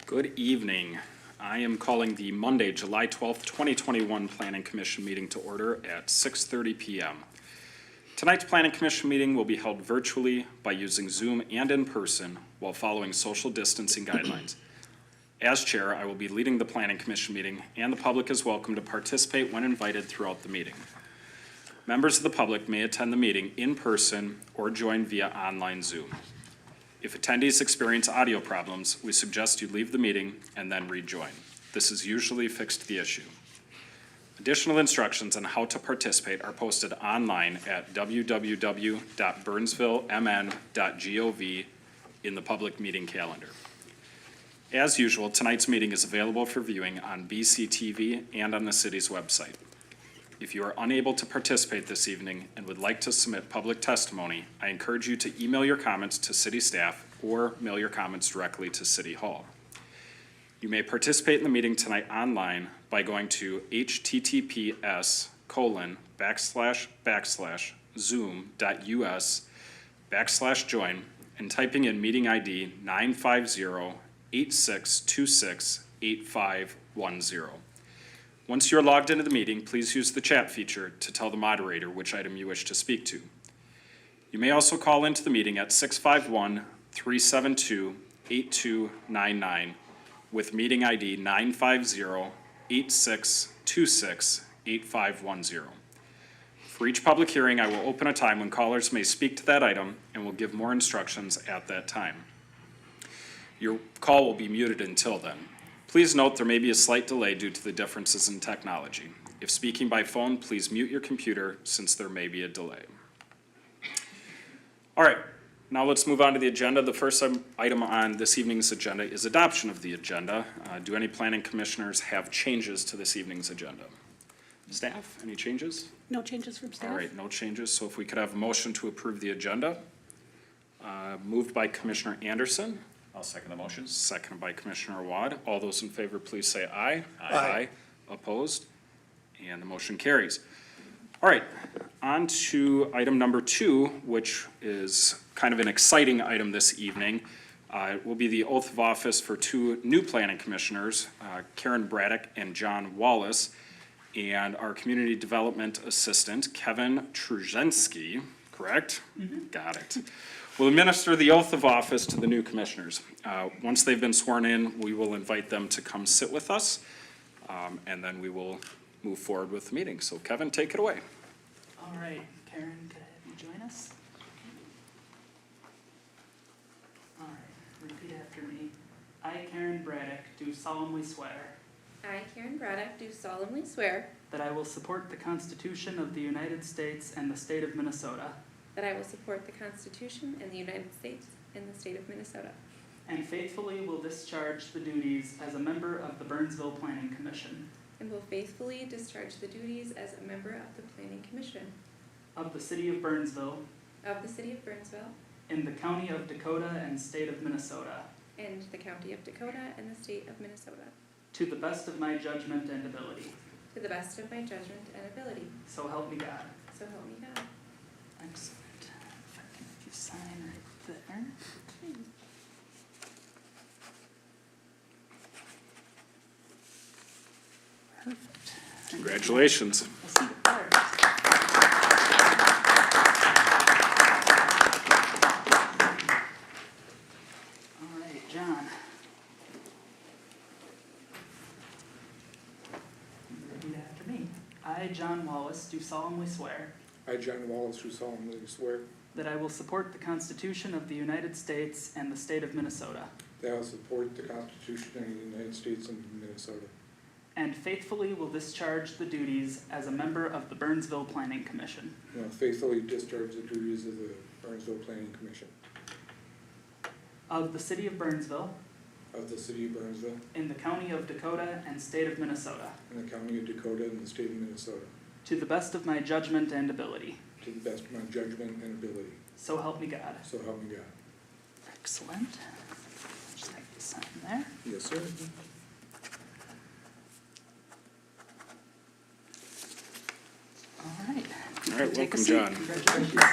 Good evening. I am calling the Monday, July 12th, 2021 Planning Commission meeting to order at 6:30 p.m. Tonight's Planning Commission meeting will be held virtually by using Zoom and in person while following social distancing guidelines. As chair, I will be leading the Planning Commission meeting, and the public is welcome to participate when invited throughout the meeting. Members of the public may attend the meeting in person or join via online Zoom. If attendees experience audio problems, we suggest you leave the meeting and then rejoin. This is usually fixed the issue. Additional instructions on how to participate are posted online at www.burnsvillemn.gov in the public meeting calendar. As usual, tonight's meeting is available for viewing on BCTV and on the city's website. If you are unable to participate this evening and would like to submit public testimony, I encourage you to email your comments to city staff or mail your comments directly to City Hall. You may participate in the meeting tonight online by going to https://zoom.us/join and typing in meeting ID 950-8626-8510. Once you're logged into the meeting, please use the chat feature to tell the moderator which item you wish to speak to. You may also call into the meeting at 651-372-8299 with meeting ID 950-8626-8510. For each public hearing, I will open a time when callers may speak to that item and will give more instructions at that time. Your call will be muted until then. Please note there may be a slight delay due to the differences in technology. If speaking by phone, please mute your computer since there may be a delay. All right, now let's move on to the agenda. The first item on this evening's agenda is adoption of the agenda. Do any planning commissioners have changes to this evening's agenda? Staff, any changes? No changes from staff. All right, no changes. So if we could have a motion to approve the agenda. Moved by Commissioner Anderson. I'll second the motion. Seconded by Commissioner Wad. All those in favor, please say aye. Aye. Opposed? And the motion carries. All right, on to item number 2, which is kind of an exciting item this evening. It will be the oath of office for 2 new planning commissioners, Karyn Braddock and John Wallace, and our community development assistant, Kevin Trzynski, correct? Mm-hmm. Got it. We'll administer the oath of office to the new commissioners. Once they've been sworn in, we will invite them to come sit with us, and then we will move forward with the meeting. So Kevin, take it away. All right, Karyn, could I have you join us? All right, repeat after me. I, Karyn Braddock, do solemnly swear I, Karyn Braddock, do solemnly swear that I will support the Constitution of the United States and the state of Minnesota, that I will support the Constitution and the United States and the state of Minnesota, and faithfully will discharge the duties as a member of the Burnsville Planning Commission and will faithfully discharge the duties as a member of the Planning Commission of the city of Burnsville of the city of Burnsville in the county of Dakota and state of Minnesota, and the county of Dakota and the state of Minnesota, to the best of my judgment and ability. to the best of my judgment and ability. So help me God. So help me God. Excellent. If I can have you sign right there. Perfect. Congratulations. We'll see you first. All right, John. Repeat after me. I, John Wallace, do solemnly swear I, John Wallace, do solemnly swear that I will support the Constitution of the United States and the state of Minnesota, that I will support the Constitution of the United States and Minnesota, and faithfully will discharge the duties as a member of the Burnsville Planning Commission and will faithfully discharge the duties of the Burnsville Planning Commission of the city of Burnsville of the city of Burnsville in the county of Dakota and state of Minnesota, and the county of Dakota and the state of Minnesota, to the best of my judgment and ability. to the best of my judgment and ability. So help me God. So help me God. Excellent. Just have to sign there. Yes, sir. All right. All right, Take a welcome, seat. John. Congratulations.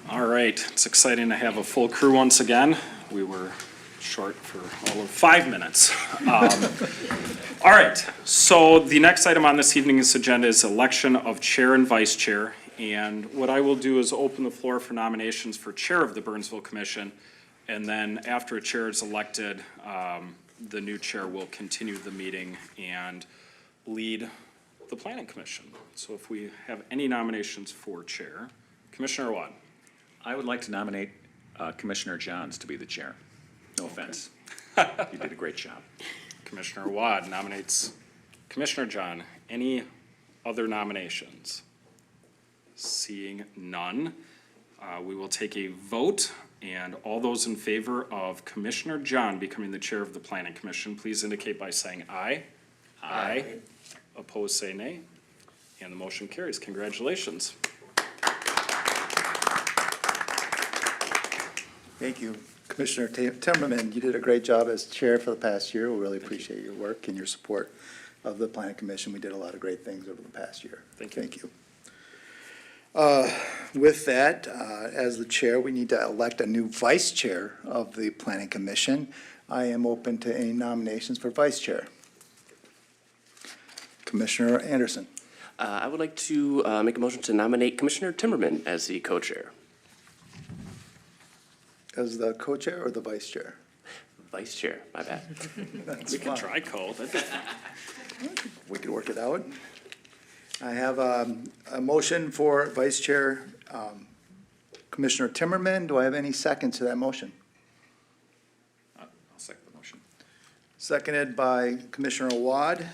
All All right, it's exciting to have a full crew once again. We were short for all of 5 minutes. All right, so the next item on this evening's agenda is election of chair and vice chair. And what I will do is open the floor for nominations for chair of the Burnsville Commission. And then after a chair is elected, the new chair will continue the meeting and lead the planning commission. So if we have any nominations for chair, Commissioner Watt. I would like to nominate Commissioner Johns to be the chair. No offense. You did a great job. Commissioner Wad nominates Commissioner John. Any other nominations? Seeing none, we will take a vote, and all those in favor of Commissioner John becoming the chair of the Planning Commission, please indicate by saying aye. Aye. Opposed, say nay. And the motion carries. Congratulations. Thank you. Commissioner Timmerman, you did a great job as chair for the past year. We really appreciate your work and your support of the Planning Commission. We did a lot of great things over the past year. Thank you. Thank you. With that, as the chair, we need to elect a new vice chair of the Planning Commission. I am open to any nominations for vice chair. Commissioner Anderson. I would like to make a motion to nominate Commissioner Timmerman as the co-chair. As the co-chair or the vice chair? Vice chair, my bad. That's We can fine. try code. We can work it out. I have a motion for Vice Chair Commissioner Timmerman. Do I have any second to that motion? I'll second the motion. Seconded by Commissioner Wad,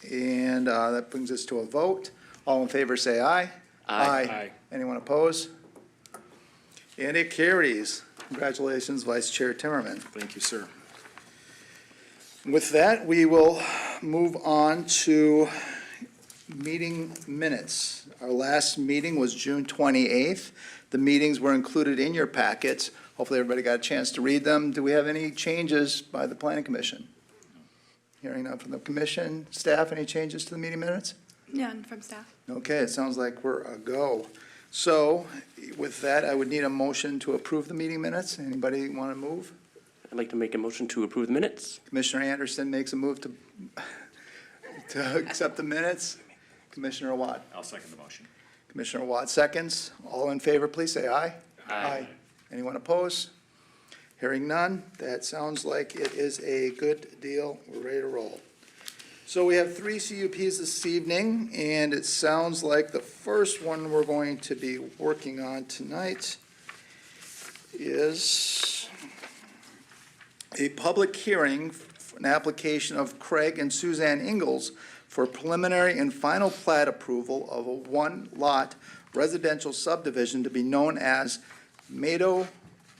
and that brings us to a vote. All in favor, say aye. Aye. Anyone oppose? And it carries. Congratulations, Vice Chair Timmerman. Thank you, sir. With that, we will move on to meeting minutes. Our last meeting was June 28th. The meetings were included in your packets. Hopefully, everybody got a chance to read them. Do we have any changes by the Planning Commission? Hearing none from the commission. Staff, any changes to the meeting minutes? None from staff. Okay, it sounds like we're a go. So with that, I would need a motion to approve the meeting minutes. Anybody want to move? I'd like to make a motion to approve the minutes. Commissioner Anderson makes a move to accept the minutes. Commissioner Watt. I'll second the motion. Commissioner Watt seconds. All in favor, please say aye. Aye. Anyone opposed? Hearing none, that sounds like it is a good deal. We're ready to roll. So we have 3 CUPs this evening, and it sounds like the first one we're going to be working on tonight is a public hearing for an application of Craig and Suzanne Ingalls for preliminary and final plat approval of a 1-lot residential subdivision to be known as MATO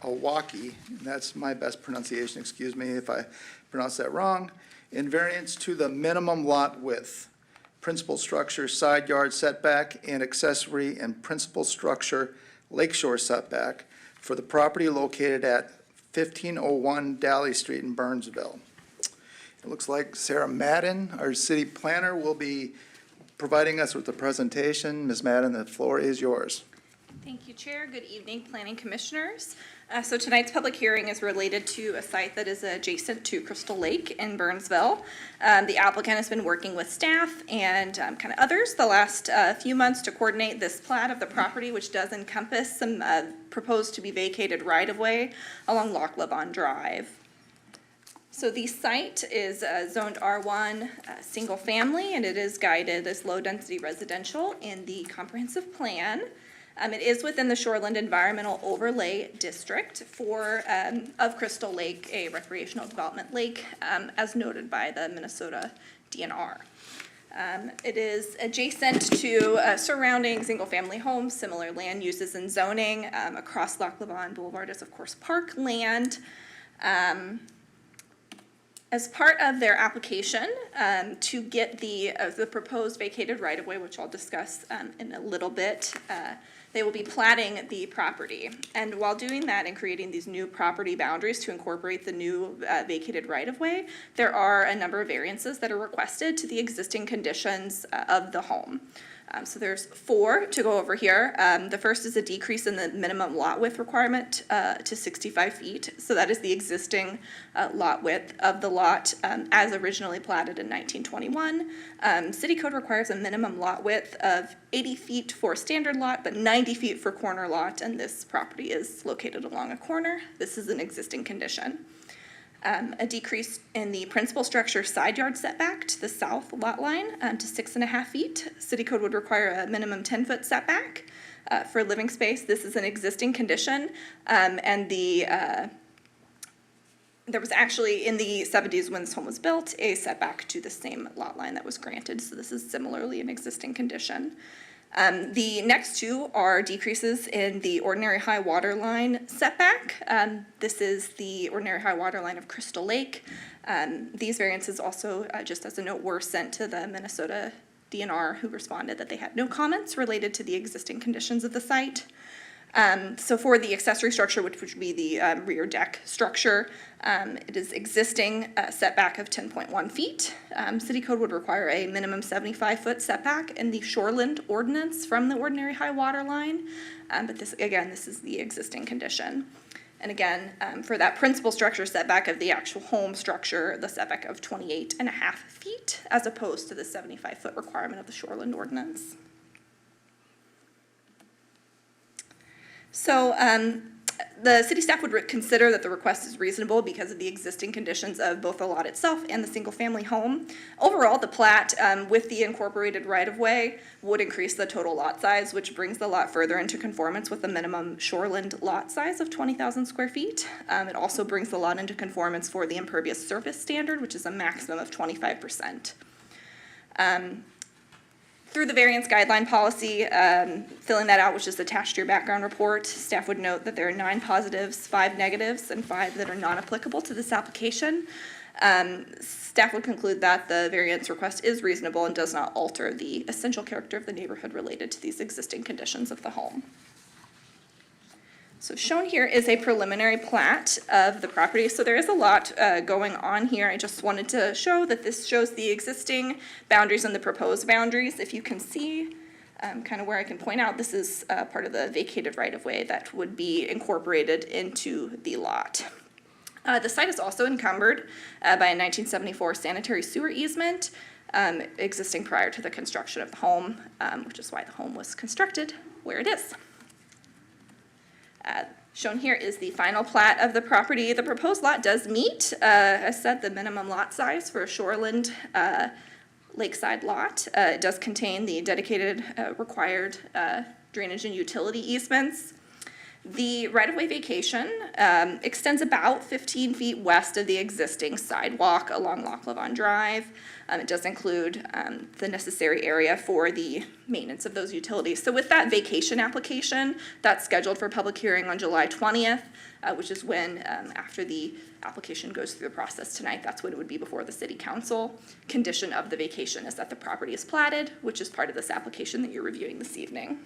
OWACI. That's my best pronunciation, excuse me if I pronounce that wrong. In variance to the minimum lot width, principal structure side yard setback, and accessory and principal structure lakeshore setback for the property located at 1501 Dally Street in Burnsville. It looks like Sarah Madden, our city planner, will be providing us with the presentation. Ms. Madden, the floor is yours. Thank you, Chair. Good evening, Planning Commissioners. So tonight's public hearing is related to a site that is adjacent to Crystal Lake in Burnsville. The applicant has been working with staff and kind of others the last few months to coordinate this plat of the property, which does encompass some proposed to be vacated right-of-way along Loch Levon Drive. So the site is zoned R1, single family, and it is guided as low-density residential in the comprehensive plan. It is within the Shoreland Environmental Overlay District of Crystal Lake, a recreational development lake, as noted by the Minnesota DNR. It is adjacent to surrounding single-family homes, similar land uses and zoning. Across Loch Levon Boulevard is, of course, parkland. As part of their application to get the proposed vacated right-of-way, which I'll discuss in a little bit, they will be platting the property. And while doing that and creating these new property boundaries to incorporate the new vacated right-of-way, there are a number of variances that are requested to the existing conditions of the home. So there's 4 to go over here. The first is a decrease in the minimum lot width requirement to 65 feet. So that is the existing lot width of the lot as originally platted in 1921. City code requires a minimum lot width of 80 feet for standard lot, but 90 feet for corner lot, and this property is located along a corner. This is an existing condition. A decrease in the principal structure side yard setback to the south lot line to 6.5 feet. City code would require a minimum 10-foot setback for living space. This is an existing condition, and there was actually, in the 70s when this home was built, a setback to the same lot line that was granted, so this is similarly an existing condition. The next 2 are decreases in the ordinary high water line setback. This is the ordinary high water line of Crystal Lake. These variances also, just as a note, were sent to the Minnesota DNR, who responded that they had no comments related to the existing conditions of the site. So for the accessory structure, which would be the rear deck structure, it is existing setback of 10.1 feet. City code would require a minimum 75-foot setback in the shoreland ordinance from the ordinary high water line. But this, again, this is the existing condition. And again, for that principal structure setback of the actual home structure, the setback of 28.5 feet, as opposed to the 75-foot requirement of the shoreland ordinance. So the city staff would consider that the request is reasonable because of the existing conditions of both the lot itself and the single-family home. Overall, the plat with the incorporated right-of-way would increase the total lot size, which brings the lot further into conformance with the minimum shoreland lot size of 20,000 square feet. It also brings the lot into conformance for the impervious surface standard, which is a maximum of 25%. Through the variance guideline policy, filling that out, which is attached to your background report, staff would note that there are 9 positives, 5 negatives, and 5 that are non-applicable to this application. Staff would conclude that the variance request is reasonable and does not alter the essential character of the neighborhood related to these existing conditions of the home. So shown here is a preliminary plat of the property. So there is a lot going on here. I just wanted to show that this shows the existing boundaries and the proposed boundaries. If you can see kind of where I can point out, this is part of the vacated right-of-way that would be incorporated into the lot. The site is also encumbered by a 1974 sanitary sewer easement existing prior to the construction of the home, which is why the home was constructed where it is. Shown here is the final plat of the property. The proposed lot does meet, as said, the minimum lot size for a shoreland lakeside lot. It does contain the dedicated required drainage and utility easements. The right-of-way vacation extends about 15 feet west of the existing sidewalk along Loch Levon Drive. It does include the necessary area for the maintenance of those utilities. So with that vacation application, that's scheduled for public hearing on July 20th, which is when, after the application goes through the process tonight, that's when it would be before the city council. Condition of the vacation is that the property is platted, which is part of this application that you're reviewing this evening.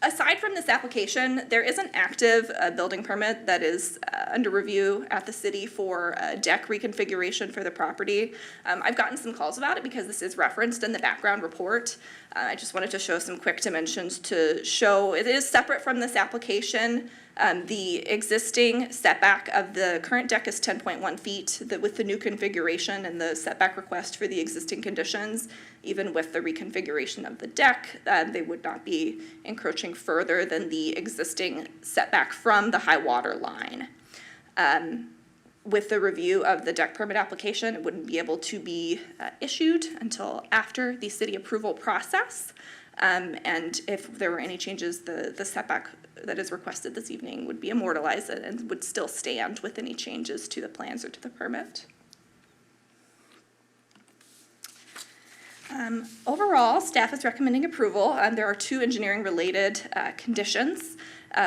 Aside from this application, there is an active building permit that is under review at the city for deck reconfiguration for the property. I've gotten some calls about it because this is referenced in the background report. I just wanted to show some quick dimensions to show it is separate from this application. The existing setback of the current deck is 10.1 feet. With the new configuration and the setback request for the existing conditions, even with the reconfiguration of the deck, they would not be encroaching further than the existing setback from the high water line. With the review of the deck permit application, it wouldn't be able to be issued until after the city approval process. And if there were any changes, the setback that is requested this evening would be immortalized and would still stand with any changes to the plans or to the permit. Overall, staff is recommending approval. There are 2 engineering-related conditions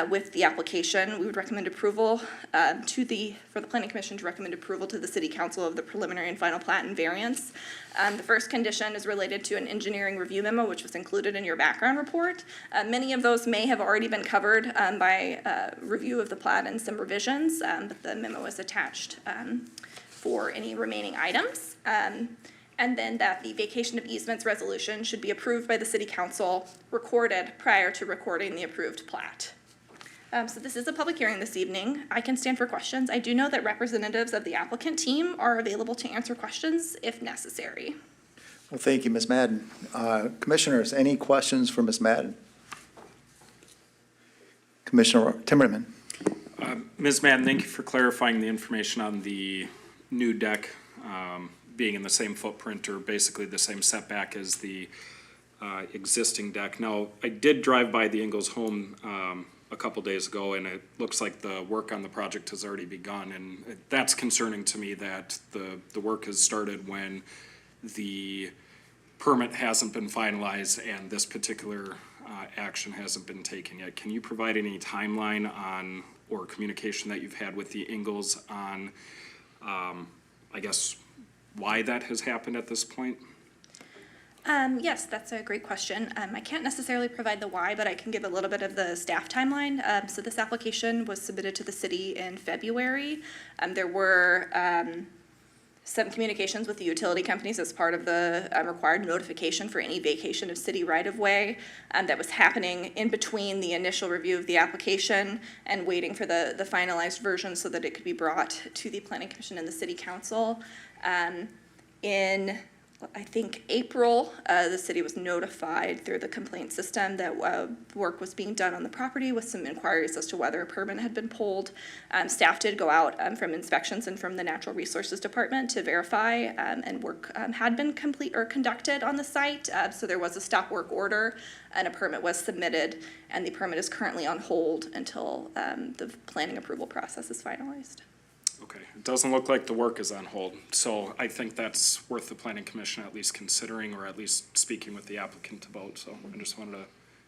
with the application. We would recommend approval for the Planning Commission to recommend approval to the City Council of the preliminary and final plat and variance. The first condition is related to an engineering review memo, which was included in your background report. Many of those may have already been covered by review of the plat and some revisions, but the memo is attached for any remaining items. And then that the vacation of easements resolution should be approved by the city council, recorded prior to recording the approved plat. So this is a public hearing this evening. I can stand for questions. I do know that representatives of the applicant team are available to answer questions if necessary. Well, thank you, Ms. Madden. Commissioners, any questions for Ms. Madden? Commissioner Timmerman. Ms. Madden, thank you for clarifying the information on the new deck being in the same footprint or basically the same setback as the existing deck. Now, I did drive by the Ingalls home a couple days ago, and it looks like the work on the project has already begun, and that's concerning to me that the work has started when the permit hasn't been finalized and this particular action hasn't been taken yet. Can you provide any timeline on, or communication that you've had with the Ingalls on, I guess, why that has happened at this point? Yes, that's a great question. I can't necessarily provide the why, but I can give a little bit of the staff timeline. So this application was submitted to the city in February. There were some communications with the utility companies as part of the required notification for any vacation of city right-of-way that was happening in between the initial review of the application and waiting for the finalized version so that it could be brought to the Planning Commission and the City Council. In, I think, April, the city was notified through the complaint system that work was being done on the property with some inquiries as to whether a permit had been pulled. Staff did go out from inspections and from the Natural Resources Department to verify and work had been complete or conducted on the site. So there was a stop work order and a permit was submitted, and the permit is currently on hold until the planning approval process is finalized. Okay, it doesn't look like the work is on hold, so I think that's worth the planning commission at least considering, or at least speaking with the applicant about, so I just wanted to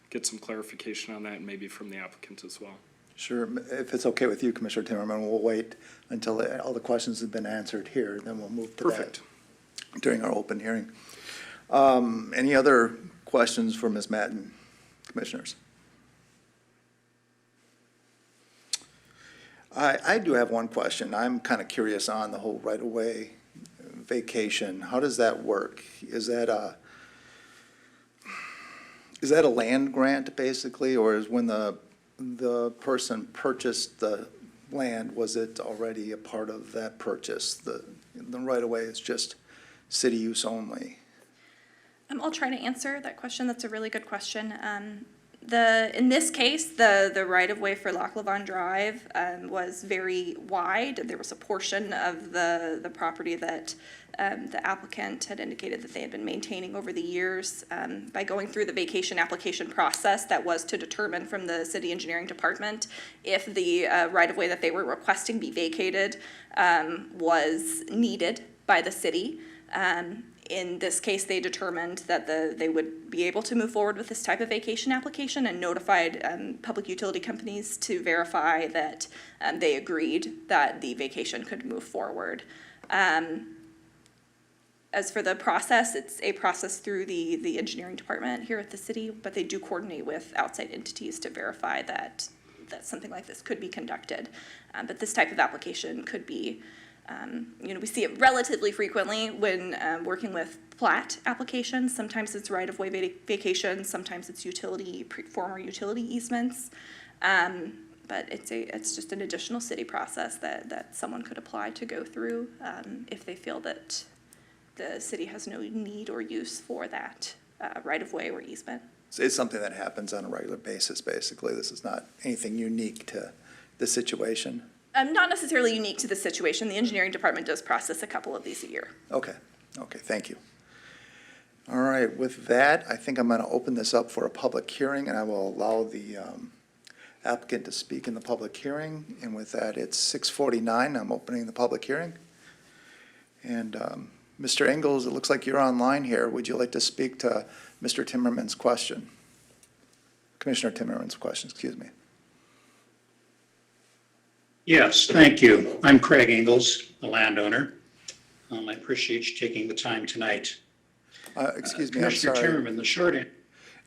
get some clarification on that, and maybe from the applicant as well. Sure. If it's okay with you, Commissioner Timmerman, we'll wait until all the questions have been answered here, then we'll move to Perfect. that during our open hearing. Any other questions for Ms. Madden, commissioners? I do have one question. I'm kind of curious on the whole right-of-way vacation. How does that work? Is that a land grant, basically, or is when the person purchased the land, was it already a part of that purchase? The right-of-way is just city use only? I'll try to answer that question. That's a really good question. In this case, the right-of-way for Loch Levon Drive was very wide. There was a portion of the property that the applicant had indicated that they had been maintaining over the years. By going through the vacation application process, that was to determine from the city engineering department if the right-of-way that they were requesting be vacated was needed by the city. In this case, they determined that they would be able to move forward with this type of vacation application and notified public utility companies to verify that they agreed that the vacation could move forward. As for the process, it's a process through the engineering department here at the city, but they do coordinate with outside entities to verify that something like this could be conducted. But this type of application could be we see it relatively frequently when working with Plat applications. Sometimes it's right-of-way vacation, sometimes it's former utility easements. But it's just an additional city process that someone could apply to go through if they feel that the city has no need or use for that right-of-way or easement. So it's something that happens on a regular basis, basically. This is not anything unique to the situation. Not necessarily unique to the situation. The engineering department does process a couple of these a year. Okay, thank you. All right, with that, I think I'm going to open this up for a public hearing, and I will allow the applicant to speak in the public hearing. And with that, it's 6:49. I'm opening the public hearing. And Mr. Ingalls, it looks like you're online here. Would you like to speak to Mr. Timmerman's question? Commissioner Timmerman's question, excuse me. Yes, thank you. I'm Craig Ingalls, the landowner. I appreciate you taking the time tonight. Excuse me, I'm Commissioner sorry. Timmerman, the short end.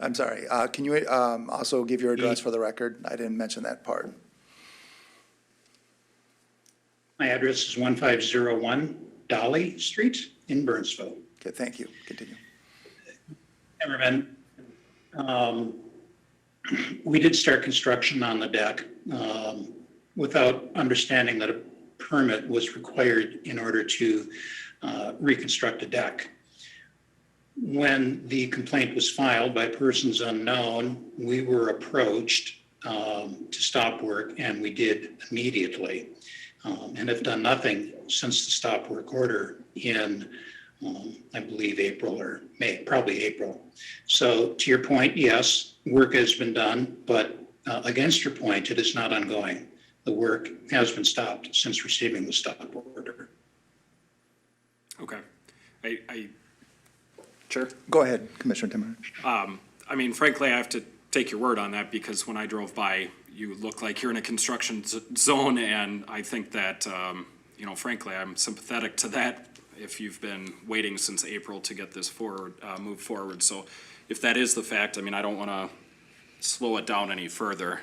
I'm sorry. Can you also give your address for the record? I didn't mention that part. My address is 1501 Dolly Street in Burnsville. Okay, thank you. Continue. Timmerman, we did start construction on the deck without understanding that a permit was required in order to reconstruct a deck. When the complaint was filed by persons unknown, we were approached to stop work, and we did immediately, and have done nothing since the stop work order in, I believe, April or May, probably April. So to your point, yes, work has been done, but against your point, it is not ongoing. The work has been stopped since receiving the stop order. Okay. Chair? Go ahead, Commissioner Timmerman. I mean, frankly, I have to take your word on that because when I drove by, you look like you're in a construction zone, and I think that, you know, frankly, I'm sympathetic to that if you've been waiting since April to get this forward, move forward. So if that is the fact, I mean, I don't want to slow it down any further.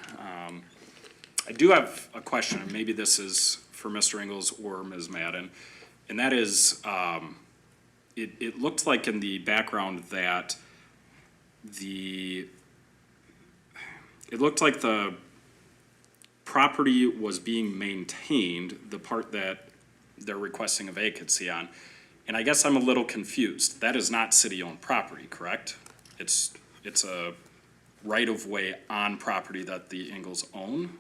I do have a question, and maybe this is for Mr. Ingalls or Ms. Madden, and that is, it looked like in the background that it looked like the property was being maintained, the part that they're requesting a vacancy on. And I guess I'm a little confused. That is not city-owned property, correct? It's a right-of-way on property that the Ingalls own?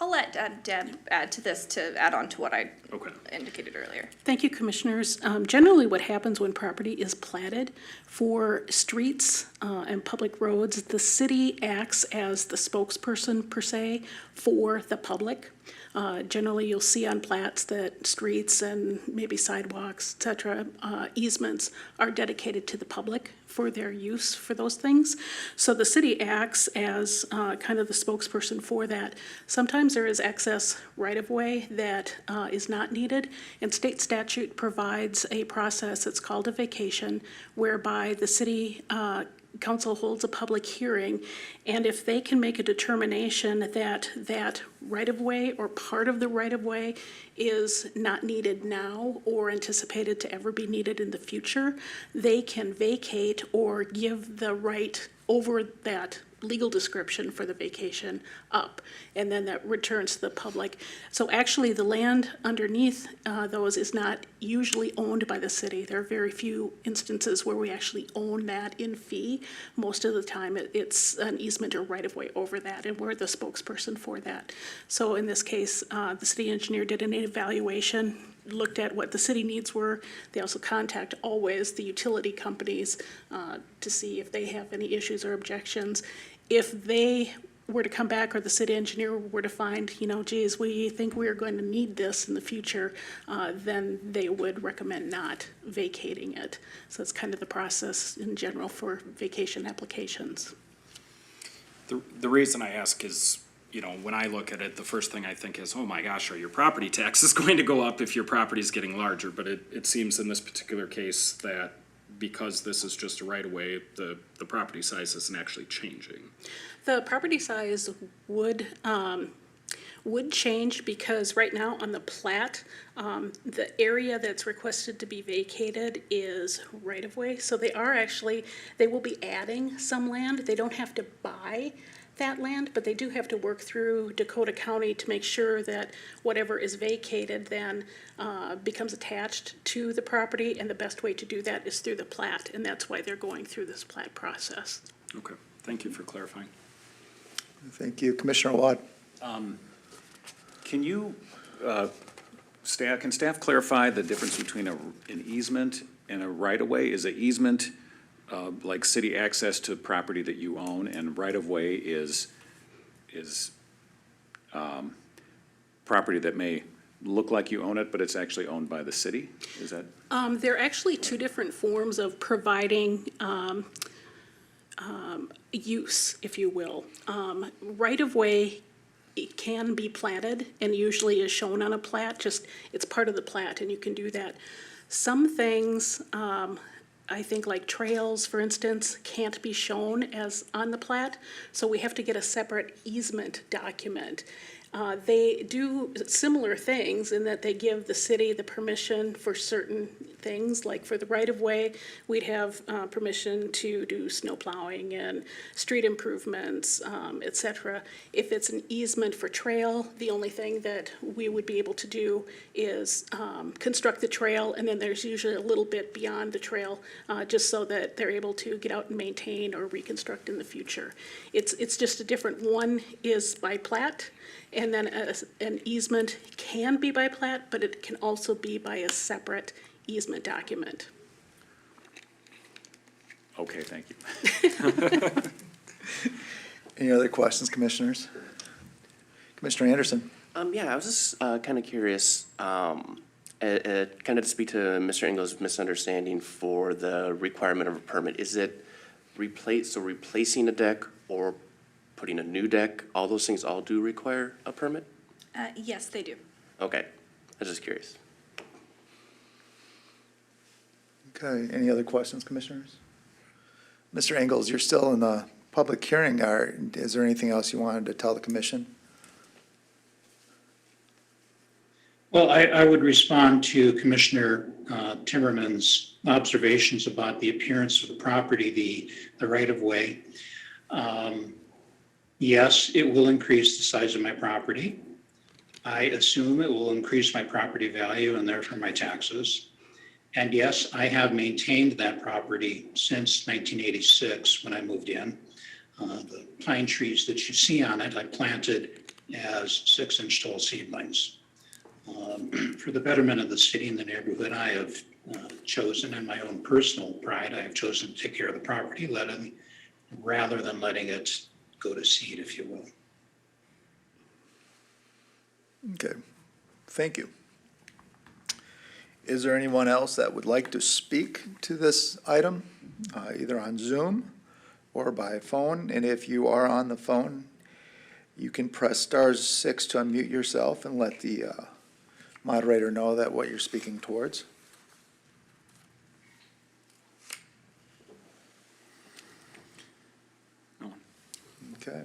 I'll let Deb add to this to add on to what I Okay. indicated earlier. Thank you, Commissioners. Generally, what happens when property is platted for streets and public roads, the city acts as the spokesperson, per se, for the public. Generally, you'll see on plats that streets and maybe sidewalks, et cetera, easements are dedicated to the public for their use for those things. So the city acts as kind of the spokesperson for that. Sometimes there is excess right-of-way that is not needed, and state statute provides a process that's called a vacation, whereby the city council holds a public hearing, and if they can make a determination that that right-of-way or part of the right-of-way is not needed now or anticipated to ever be needed in the future, they can vacate or give the right over that legal description for the vacation up, and then that returns to the public. So actually, the land underneath those is not usually owned by the city. There are very few instances where we actually own that in fee. Most of the time, it's an easement or right-of-way over that, and we're the spokesperson for that. So in this case, the city engineer did an evaluation, looked at what the city needs were. They also contact always the utility companies to see if they have any issues or objections. If they were to come back, or the city engineer were to find, you know, geez, we think we are going to need this in the future, then they would recommend not vacating it. So it's kind of the process in general for vacation applications. The reason I ask is, you know, when I look at it, the first thing I think is, oh my gosh, are your property taxes going to go up if your property is getting larger? But it seems in this particular case that because this is just a right-of-way, the property size isn't actually changing. The property size would change because right now on the plat, the area that's requested to be vacated is right-of-way. So they will be adding some land. They don't have to buy that land, but they do have to work through Dakota County to make sure that whatever is vacated then becomes attached to the property, and the best way to do that is through the plat, and that's why they're going through this plat process. Okay, thank you for clarifying. Thank you. Commissioner Watt. Can you, can staff clarify the difference between an easement and a right-of-way? Is an easement like city access to property that you own, and right-of-way is property that may look like you own it, but it's actually owned by the city? Is that? There are actually two different forms of providing use, if you will. Right-of-way, it can be platted and usually is shown on a plat, just it's part of the plat and you can do that. Some things, I think like trails, for instance, can't be shown as on the plat, so we have to get a separate easement document. They do similar things in that they give the city the permission for certain things, like for the right-of-way, we'd have permission to do snow plowing and street improvements, et cetera. If it's an easement for trail, the only thing that we would be able to do is construct the trail, and then there's usually a little bit beyond the trail, just so that they're able to get out and maintain or reconstruct in the future. It's just a different, one is by plat, and then an easement can be by plat, but it can also be by a separate easement document. Okay, thank you. Any other questions, commissioners? Commissioner Anderson? Yeah, I was just kind of curious, kind of to speak to Mr. Ingalls' misunderstanding for the requirement of a permit. Is it replacing a deck or putting a new deck? All those things all do require a permit? Yes, they do. Okay, I was just curious. Okay, any other questions, commissioners? Mr. Ingalls, you're still in the public hearing. Is there anything else you wanted to tell the commission? Well, I would respond to Commissioner Timmerman's observations about the appearance of the property, the right-of-way. Yes, it will increase the size of my property. I assume it will increase my property value and therefore my taxes. And yes, I have maintained that property since 1986 when I moved in. The pine trees that you see on it, I planted as 6-inch tall seedlings. For the betterment of the city and the neighborhood, I have chosen, in my own personal pride, I have chosen to take care of the property, rather than letting it go to seed, if you will. Okay, thank you. Is there anyone else that would like to speak to this item, either on Zoom or by phone? And if you are on the phone, you can press *6 to unmute yourself and let the moderator know that what you're speaking towards. No one. Okay.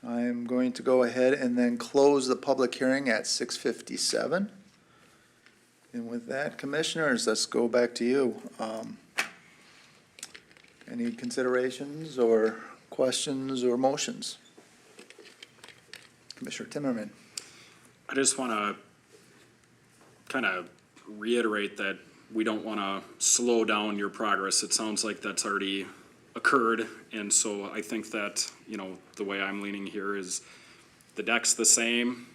I'm going to go ahead and then close the public hearing at 6:57. And with that, commissioners, let's go back to you. Any considerations or questions or motions? Commissioner Timmerman. I just want to kind of reiterate that we don't want to slow down your progress. It sounds like that's already occurred, and so I think that, the way I'm leaning here is the deck's the same,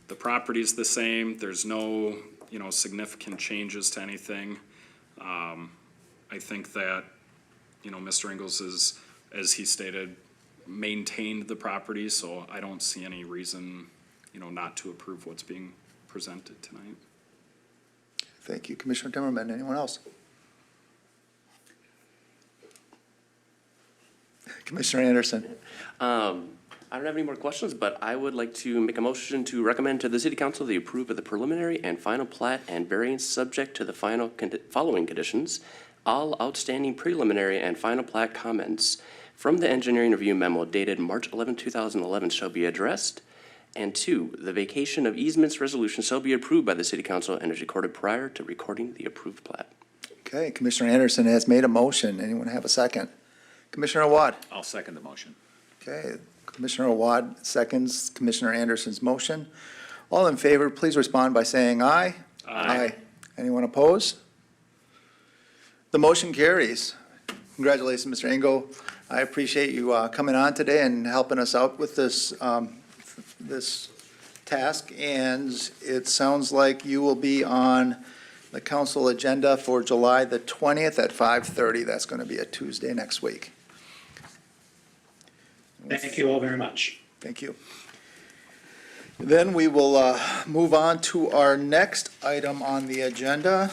the property's the same, there's no, significant changes to anything. I think that, Mr. Ingalls is, as he stated, maintained the property, so I don't see any reason, not to approve what's being presented tonight. Thank you. Commissioner Timmerman, anyone else? Commissioner Anderson. I don't have any more questions, but I would like to make a motion to recommend to the City Council the approve of the preliminary and final plat and variance subject to the following conditions. All outstanding preliminary and final plat comments from the engineering review memo dated March 11, 2011 shall be addressed. And 2, the vacation of easements resolution shall be approved by the City Council and is recorded prior to recording the approved plat. Okay, Commissioner Anderson has made a motion. Anyone have a second? Commissioner Awad. I'll second the motion. Okay, Commissioner Awad seconds Commissioner Anderson's motion. All in favor, please respond by saying aye. Aye. Anyone opposed? The motion carries. Congratulations, Mr. Engel. I appreciate you coming on today and helping us out with this this task, and it sounds like you will be on the council agenda for July the 20th at 5:30. That's going to be a Tuesday next week. Thank you all very much. Thank you. Then we will move on to our next item on the agenda,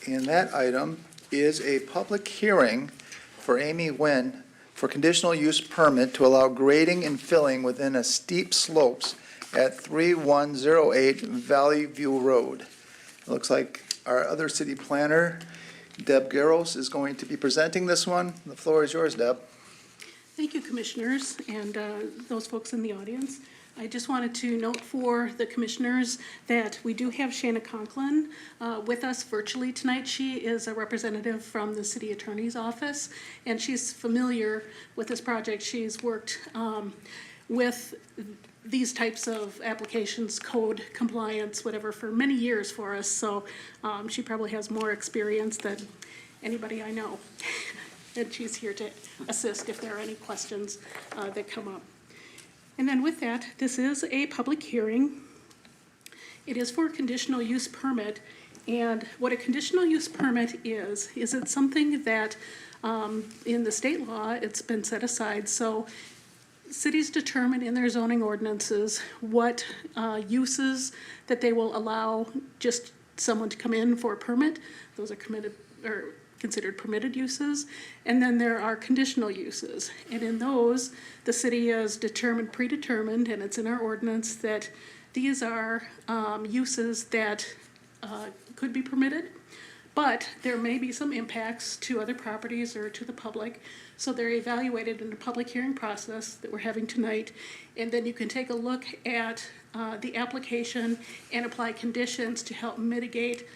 and that item is a public hearing for Amy Huynh for conditional use permit to allow grading and filling within a steep slopes at 3108 Valley View Road. It looks like our other city planner, Deb Garros, is going to be presenting this one. The floor is yours, Deb. Thank you, commissioners, and those folks in the audience. I just wanted to note for the commissioners that we do have Shanna Conklin with us virtually tonight. She is a representative from the city attorney's office, and she's familiar with this project. She's worked with these types of applications, code compliance, whatever, for many years for us. So she probably has more experience than anybody I know. And she's here to assist if there are any questions that come up. And then with that, this is a public hearing. It is for a conditional use permit. And what a conditional use permit is it's something that in the state law, it's been set aside. So cities determine in their zoning ordinances what uses that they will allow just someone to come in for a permit. Those are considered permitted uses. And then there are conditional uses. And in those, the city has predetermined, and it's in our ordinance, that these are uses that could be permitted, but there may be some impacts to other properties or to the public. So they're evaluated in a public hearing process that we're having tonight. And then you can take a look at the application and apply conditions to help mitigate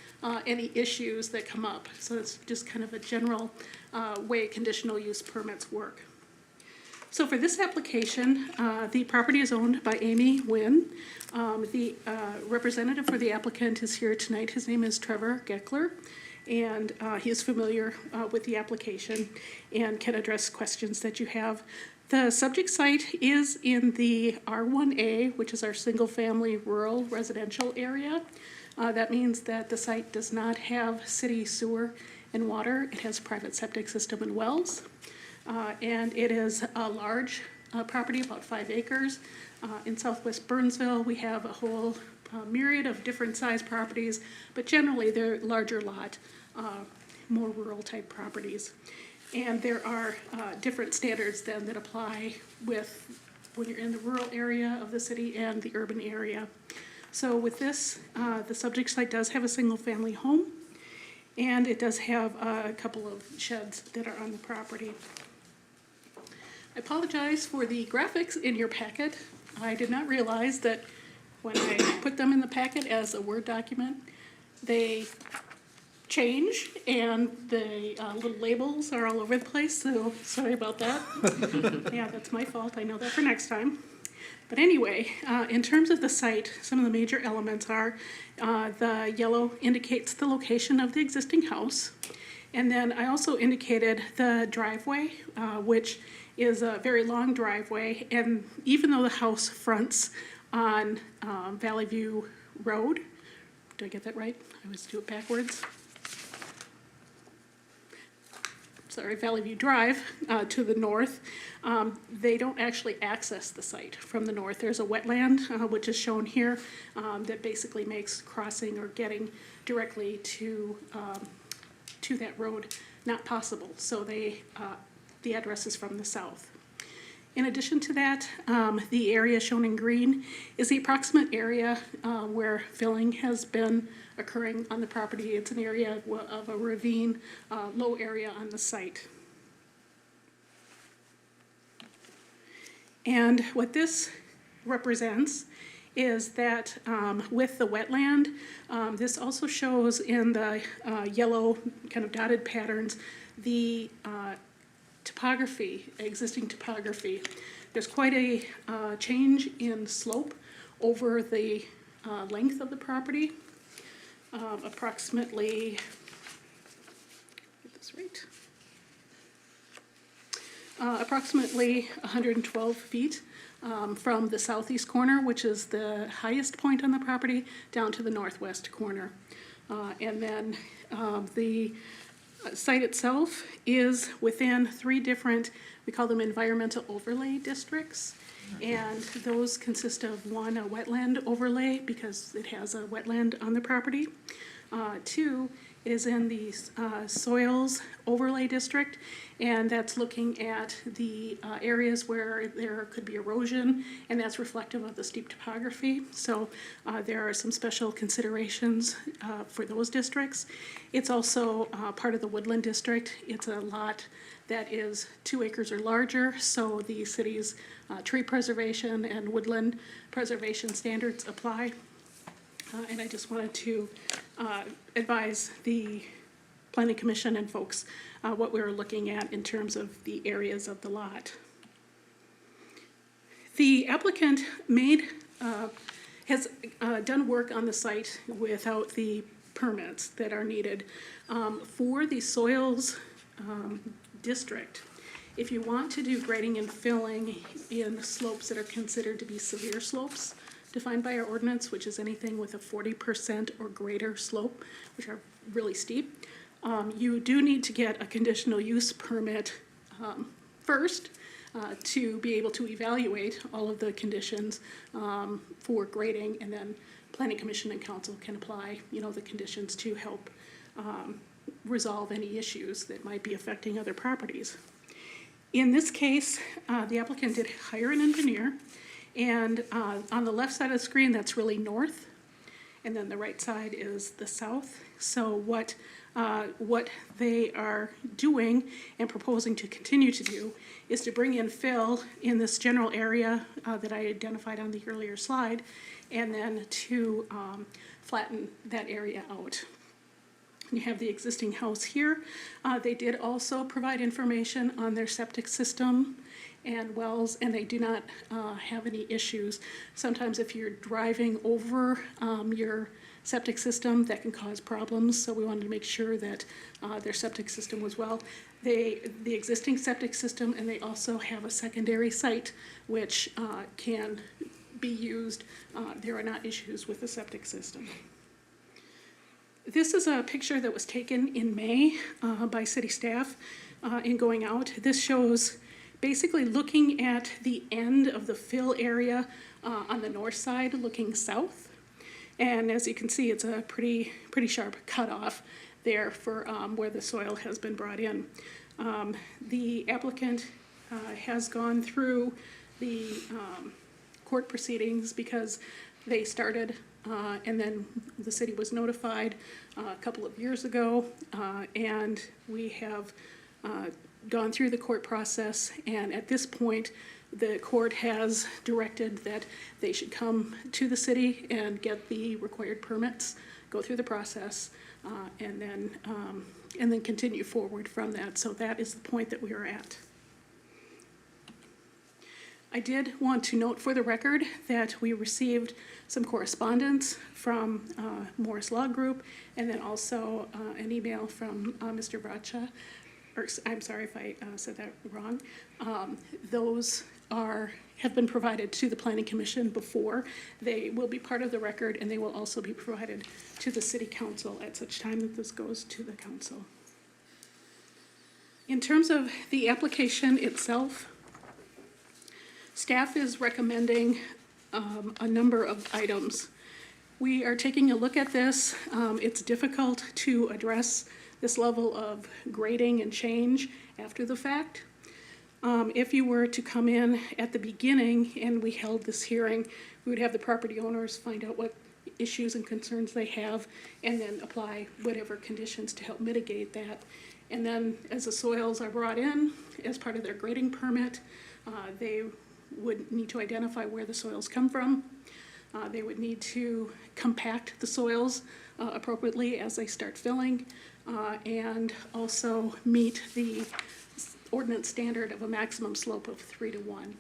any issues that come up. So it's just kind of a general way conditional use permits work. So for this application, the property is owned by Amy Huynh. The representative for the applicant is here tonight. His name is Trevor Geckler, and he is familiar with the application and can address questions that you have. The subject site is in the R1A, which is our single-family rural residential area. That means that the site does not have city sewer and water. It has private septic system and wells. And it is a large property, about 5 acres. In southwest Burnsville, we have a whole myriad of different size properties, but generally they're larger lot, more rural type properties. And there are different standards then that apply with when you're in the rural area of the city and the urban area. So with this, the subject site does have a single family home, and it does have a couple of sheds that are on the property. I apologize for the graphics in your packet. I did not realize that when I put them in the packet as a Word document, they change and the little labels are all over the place, so sorry about that. Yeah, that's my fault. I know that for next time. But anyway, in terms of the site, some of the major elements are the yellow indicates the location of the existing house. And then I also indicated the driveway, which is a very long driveway. And even though the house fronts on Valley View Road, did I get that right? I always do it backwards. Sorry, Valley View Drive to the north, they don't actually access the site from the north. There's a wetland, which is shown here, that basically makes crossing or getting directly to that road not possible. So the address is from the south. In addition to that, the area shown in green is the approximate area where filling has been occurring on the property. It's an area of a ravine, low area on the site. And what this represents is that with the wetland, this also shows in the yellow kind of dotted patterns the topography, existing topography. There's quite a change in slope over the length of the property. Approximately, get this right, approximately 112 feet from the southeast corner, which is the highest point on the property, down to the northwest corner. And then the site itself is within 3 different, we call them environmental overlay districts. And those consist of 1, a wetland overlay because it has a wetland on the property. 2, is in the soils overlay district, and that's looking at the areas where there could be erosion, and that's reflective of the steep topography. So there are some special considerations for those districts. It's also part of the woodland district. It's a lot that is 2 acres or larger, so the city's tree preservation and woodland preservation standards apply. And I just wanted to advise the Planning Commission and folks what we were looking at in terms of the areas of the lot. The applicant has done work on the site without the permits that are needed. For the soils district, if you want to do grading and filling in slopes that are considered to be severe slopes, defined by our ordinance, which is anything with a 40% or greater slope, which are really steep, you do need to get a conditional use permit first to be able to evaluate all of the conditions for grading, and then Planning Commission and Council can apply, the conditions to help resolve any issues that might be affecting other properties. In this case, the applicant did hire an engineer, and on the left side of the screen, that's really north, and then the right side is the south. So what they are doing and proposing to continue to do is to bring in fill in this general area that I identified on the earlier slide, and then to flatten that area out. You have the existing house here. They did also provide information on their septic system and wells, and they do not have any issues. Sometimes if you're driving over your septic system, that can cause problems, so we wanted to make sure that their septic system was well. The existing septic system, and they also have a secondary site which can be used. There are not issues with the septic system. This is a picture that was taken in May by city staff in going out. This shows basically looking at the end of the fill area on the north side, looking south. And as you can see, it's a pretty sharp cutoff there for where the soil has been brought in. The applicant has gone through the court proceedings because they started and then the city was notified a couple of years ago, and we have gone through the court process, and at this point the court has directed that they should come to the city and get the required permits, go through the process, and then continue forward from that. So that is the point that we are at. I did want to note for the record that we received some correspondence from Morris Law Group, and then also an email from Mr. Bracha, or I'm sorry if I said that wrong. Those have been provided to the Planning Commission before. They will be part of the record, and they will also be provided to the City Council at such time that this goes to the Council. In terms of the application itself, staff is recommending a number of items. We are taking a look at this. It's difficult to address this level of grading and change after the fact. If you were to come in at the beginning and we held this hearing, we would have the property owners find out what issues and concerns they have, and then apply whatever conditions to help mitigate that. And then as the soils are brought in as part of their grading permit, they would need to identify where the soils come from. They would need to compact the soils appropriately as they start filling, and also meet the ordinance standard of a maximum slope of 3 to 1.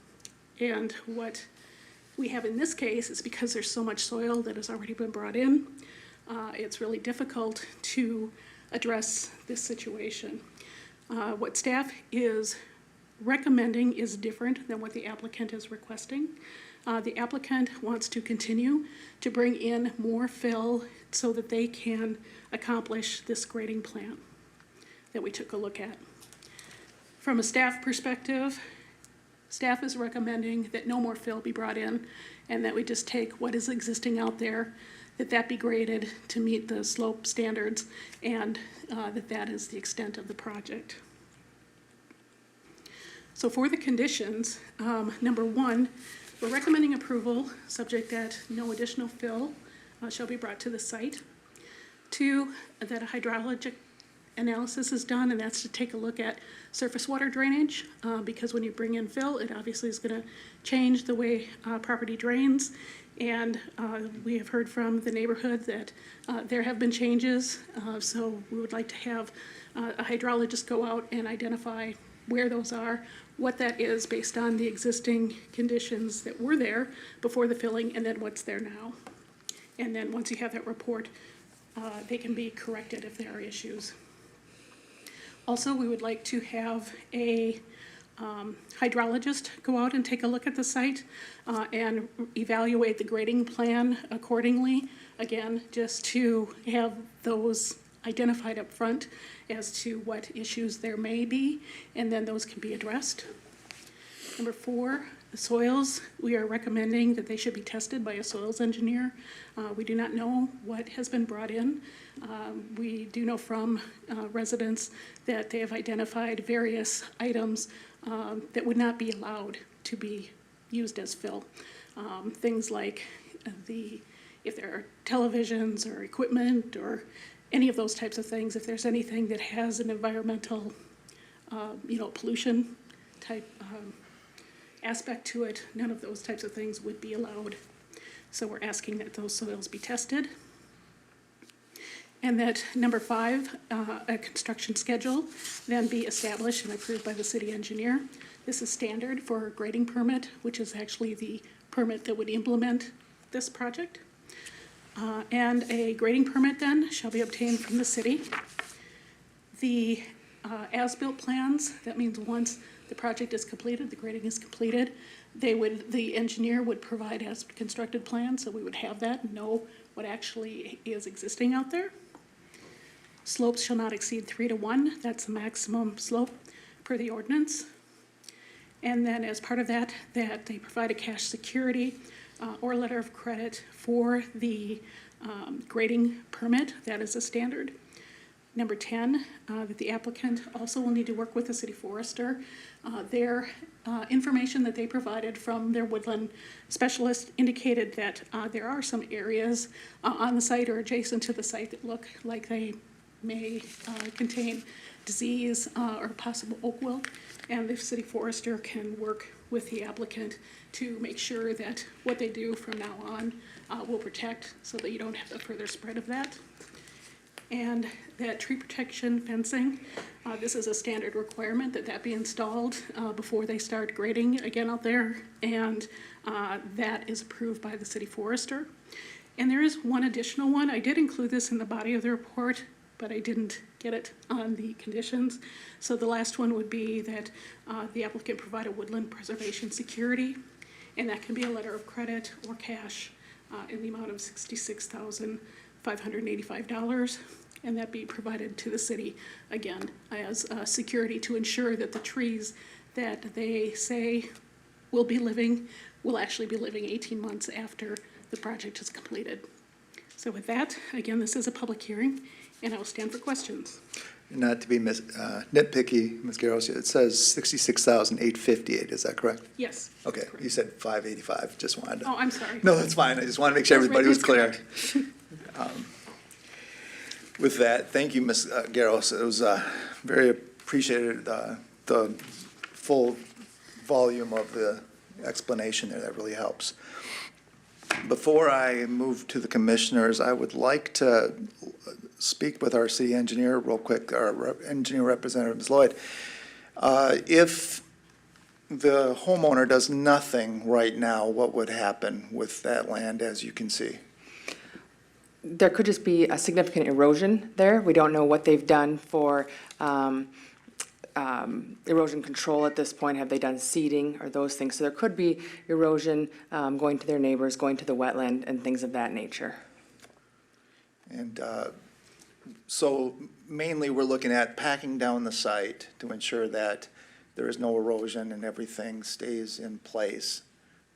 And what we have in this case is because there's so much soil that has already been brought in, it's really difficult to address this situation. What staff is recommending is different than what the applicant is requesting. The applicant wants to continue to bring in more fill so that they can accomplish this grading plan that we took a look at. From a staff perspective, staff is recommending that no more fill be brought in, and that we just take what is existing out there, that be graded to meet the slope standards, and that is the extent of the project. So for the conditions, number 1, we're recommending approval, subject that no additional fill shall be brought to the site. 2, that a hydrologic analysis is done, and that's to take a look at surface water drainage, because when you bring in fill, it obviously is going to change the way property drains. And we have heard from the neighborhood that there have been changes, so we would like to have a hydrologist go out and identify where those are, what that is based on the existing conditions that were there before the filling, and then what's there now. And then once you have that report, they can be corrected if there are issues. Also, we would like to have a hydrologist go out and take a look at the site and evaluate the grading plan accordingly. Again, just to have those identified up front as to what issues there may be, and then those can be addressed. Number 4, the soils, we are recommending that they should be tested by a soils engineer. We do not know what has been brought in. We do know from residents that they have identified various items that would not be allowed to be used as fill. Things like if there are televisions or equipment or any of those types of things, if there's anything that has an environmental, pollution type aspect to it, none of those types of things would be allowed. So we're asking that those soils be tested. And that number 5, a construction schedule then be established and approved by the city engineer. This is standard for a grading permit, which is actually the permit that would implement this project. And a grading permit then shall be obtained from the city. The as-built plans, that means once the project is completed, the grading is completed, the engineer would provide as constructed plans, so we would have that and know what actually is existing out there. Slopes shall not exceed 3 to 1. That's the maximum slope per the ordinance. And then as part of that they provide a cash security or letter of credit for the grading permit. That is a standard. Number 10, that the applicant also will need to work with the city forester. Their information that they provided from their woodland specialist indicated that there are some areas on the site or adjacent to the site that look like they may contain disease or possible oak wilt, and the city forester can work with the applicant to make sure that what they do from now on will protect so that you don't have a further spread of that. And that tree protection fencing, this is a standard requirement that be installed before they start grading again out there, and that is approved by the city forester. And there is one additional one. I did include this in the body of the report, but I didn't get it on the conditions. So the last one would be that the applicant provide a woodland preservation security, and that can be a letter of credit or cash in the amount of $66,585, and that be provided to the city, again, as security to ensure that the trees that they say will actually be living 18 months after the project is completed. So with that, again, this is a public hearing, and I will stand for questions. Not to be nitpicky, Ms. Garros, it says $66,858, is that correct? Yes. Okay, correct. you said 585, just wanted to. Oh, I'm sorry. No, that's fine, I just wanted to make sure everybody was clear. With that, thank you, Ms. Garros, it was very appreciated, the full volume of the explanation there, that really helps. Before I move to the commissioners, I would like to speak with our city engineer real quick, our engineer representative, Ms. Lloyd. If the homeowner does nothing right now, what would happen with that land, as you can see? There could just be a significant erosion there. We don't know what they've done for erosion control at this point. Have they done seeding or those things? So there could be erosion going to their neighbors, going to the wetland, and things of that nature. And so mainly we're looking at packing down the site to ensure that there is no erosion and everything stays in place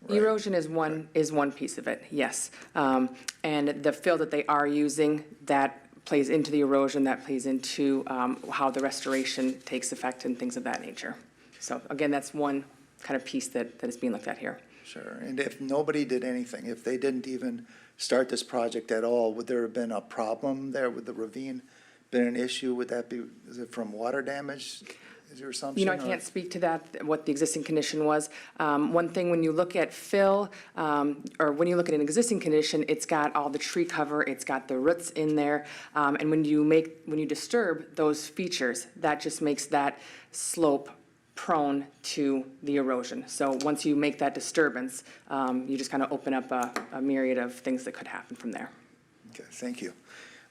Erosion is one piece of it, yes. And the fill that they are using, that plays into the erosion, that plays into how the restoration takes effect and things of that nature. So again, that's one kind of piece that is being looked at here. Sure, and if nobody did anything, if they didn't even start this project at all, would there have been a problem there? Would the ravine been an issue? Would that be, is it from water damage? Is your assumption? You know, I or- can't speak to that, what the existing condition was. One thing, when you look at fill, or when you look at an existing condition, it's got all the tree cover, it's got the roots in there. And when you disturb those features, that just makes that slope prone to the erosion. So once you make that disturbance, you just kind of open up a myriad of things that could happen from there. Okay, thank you.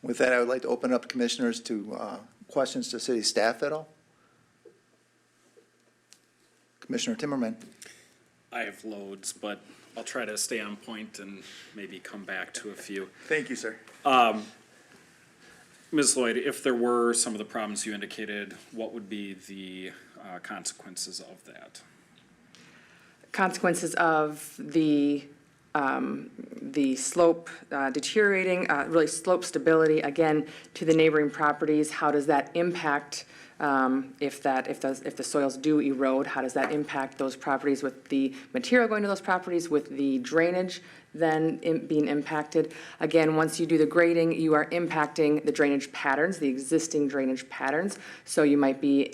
With that, I would like to open up commissioners to questions to city staff at all. Commissioner Timmerman. I have loads, but I'll try to stay on point and maybe come back to a few. Thank you, sir. Ms. Lloyd, if there were some of the problems you indicated, what would be the consequences of that? Consequences of the slope deteriorating, really slope stability, again, to the neighboring properties. How does that impact, if the soils do erode, how does that impact those properties with the material going to those properties, with the drainage then being impacted? Again, once you do the grading, you are impacting the drainage patterns, the existing drainage patterns. So you might be,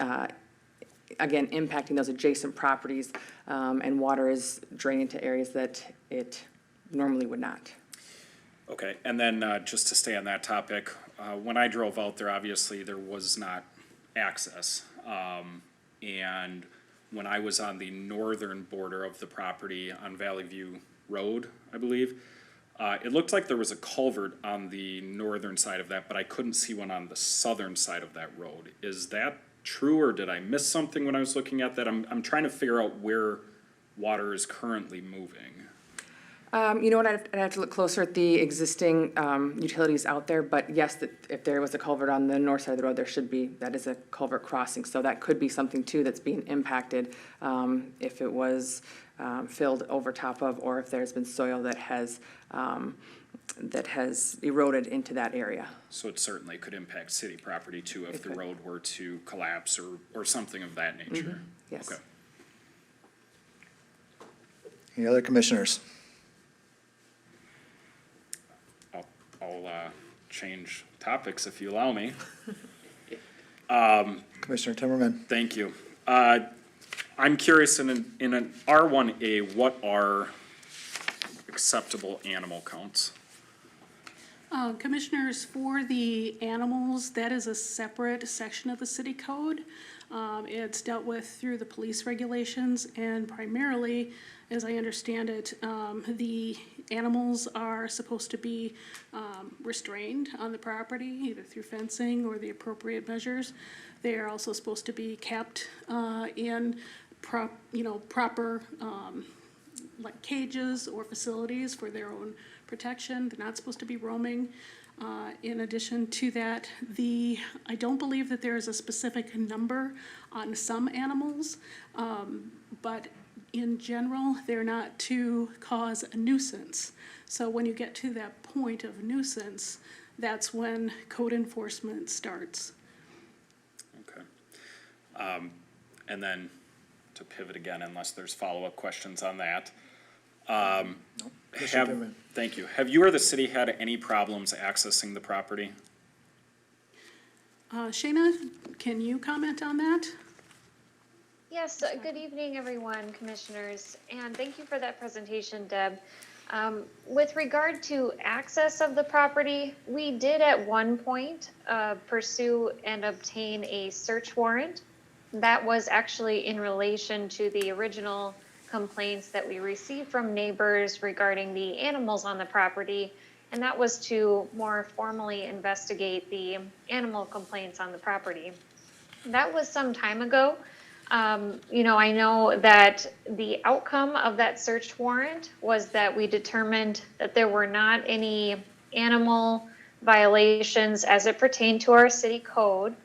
again, impacting those adjacent properties, and water is draining to areas that it normally would not. Okay, and then just to stay on that topic, when I drove out there, obviously there was not access. And when I was on the northern border of the property on Valley View Road, I believe, it looked like there was a culvert on the northern side of that, but I couldn't see one on the southern side of that road. Is that true, or did I miss something when I was looking at that? I'm trying to figure out where water is currently moving. You know what, I'd have to look closer at the existing utilities out there, but yes, if there was a culvert on the north side of the road, that is a culvert crossing. So that could be something too that's being impacted if it was filled over top of, or if there's been soil that has eroded into that area. So it certainly could impact city property too if the road were to collapse or something of that nature. Yes. Okay. Any other commissioners? I'll change topics if you allow me. Commissioner Timmerman. Thank you. I'm curious, in an R1A, what are acceptable animal counts? Commissioners, for the animals, that is a separate section of the city code. It's dealt with through the police regulations, and primarily, as I understand it, the animals are supposed to be restrained on the property, either through fencing or the appropriate measures. They are also supposed to be kept in proper like cages or facilities for their own protection. They're not supposed to be roaming. In addition to that, I don't believe that there is a specific number on some animals, but in general, they're not to cause a nuisance. So when you get to that point of nuisance, that's when code enforcement starts. Okay. And then to pivot again, unless there's follow-up questions on that. Timmerman. Thank you. Have you or the city had any problems accessing the property? Shayna, can you comment on that? Yes, good evening, everyone, commissioners, and thank you for that presentation, Deb. With regard to access of the property, we did at one point pursue and obtain a search warrant. That was actually in relation to the original complaints that we received from neighbors regarding the animals on the property, and that was to more formally investigate the animal complaints on the property. That was some time ago. I know that the outcome of that search warrant was that we determined that there were not any animal violations as it pertained to our city code.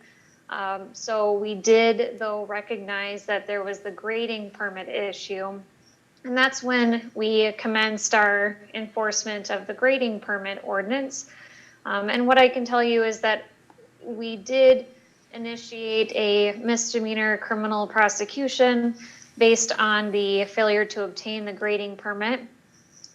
So we did, though, recognize that there was the grading permit issue. And that's when we commenced our enforcement of the grading permit ordinance. And what I can tell you is that we did initiate a misdemeanor criminal prosecution based on the failure to obtain the grading permit.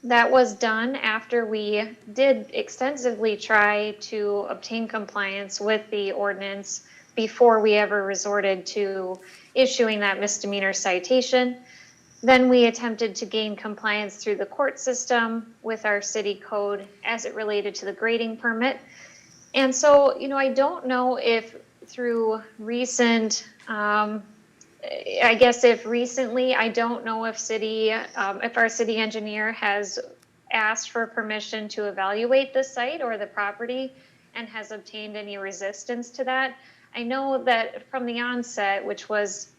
That was done after we did extensively try to obtain compliance with the ordinance before we ever resorted to issuing that misdemeanor citation. Then we attempted to gain compliance through the court system with our city code as it related to the grading permit. And so, I don't know if through recent, I don't know if our city engineer has asked for permission to evaluate the site or the property and has obtained any resistance to that. I know that from the onset, which was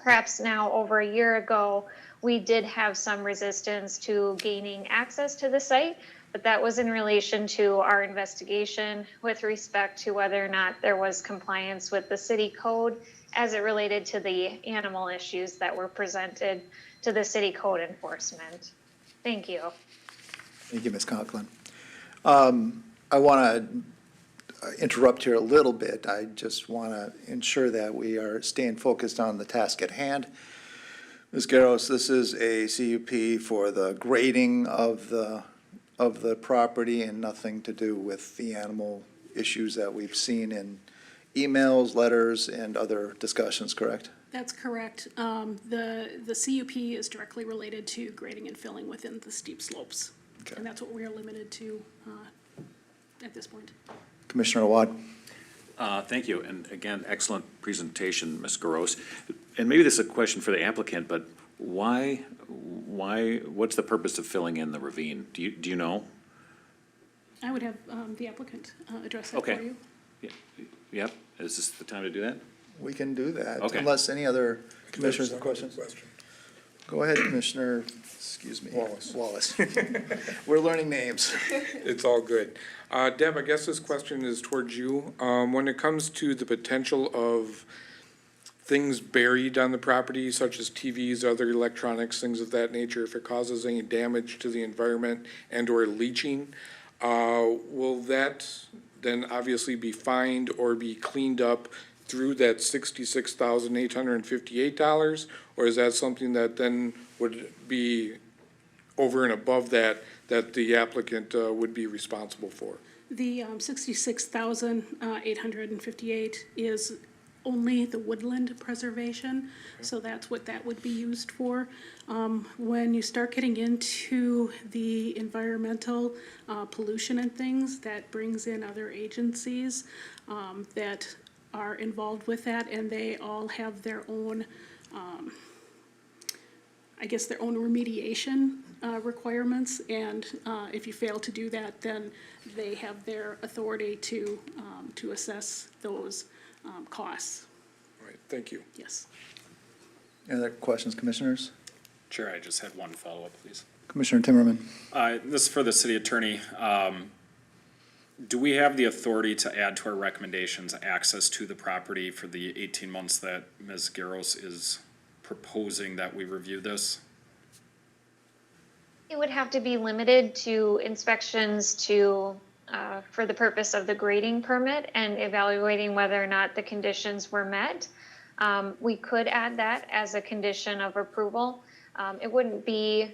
perhaps now over a year ago, we did have some resistance to gaining access to the site, but that was in relation to our investigation with respect to whether or not there was compliance with the city code as it related to the animal issues that were presented to the city code enforcement. Thank you. Thank you, Ms. Conklin. I want to interrupt here a little bit. I just want to ensure that we are staying focused on the task at hand. Ms. Garros, this is a CUP for the grading of the property and nothing to do with the animal issues that we've seen in emails, letters, and other discussions, correct? That's correct. The CUP is directly related to grading and filling within the steep slopes. Okay. And that's what we are limited to at this point. Commissioner Awad? Thank you, and again, excellent presentation, Ms. Garros. And maybe this is a question for the applicant, but what's the purpose of filling in the ravine? Do you know? I would have the applicant address that Okay. for you. Yep, is this the time to do that? We can do that, Okay. unless any other commissioners have There's questions. another question. Go ahead, Commissioner, Wallace. We're learning names. It's all good. Deb, I guess this question is towards you. When it comes to the potential of things buried on the property, such as TVs, other electronics, things of that nature, if it causes any damage to the environment and or leaching, will that then obviously be fined or be cleaned up through that $66,858? Or is that something that then would be over and above that the applicant would be responsible for? The $66,858 is only the woodland preservation, so that's what that would be used for. When you start getting into the environmental pollution and things, that brings in other agencies that are involved with that, and they all have their own, their own remediation requirements, and if you fail to do that, then they have their authority to assess those costs. All right, thank you. Yes. Any other questions, commissioners? Chair, I just had one follow-up, please. Commissioner Timmerman? This is for the city attorney. Do we have the authority to add to our recommendations access to the property for the 18 months that Ms. Garros is proposing that we review this? It would have to be limited to inspections for the purpose of the grading permit and evaluating whether or not the conditions were met. We could add that as a condition of approval. It wouldn't be,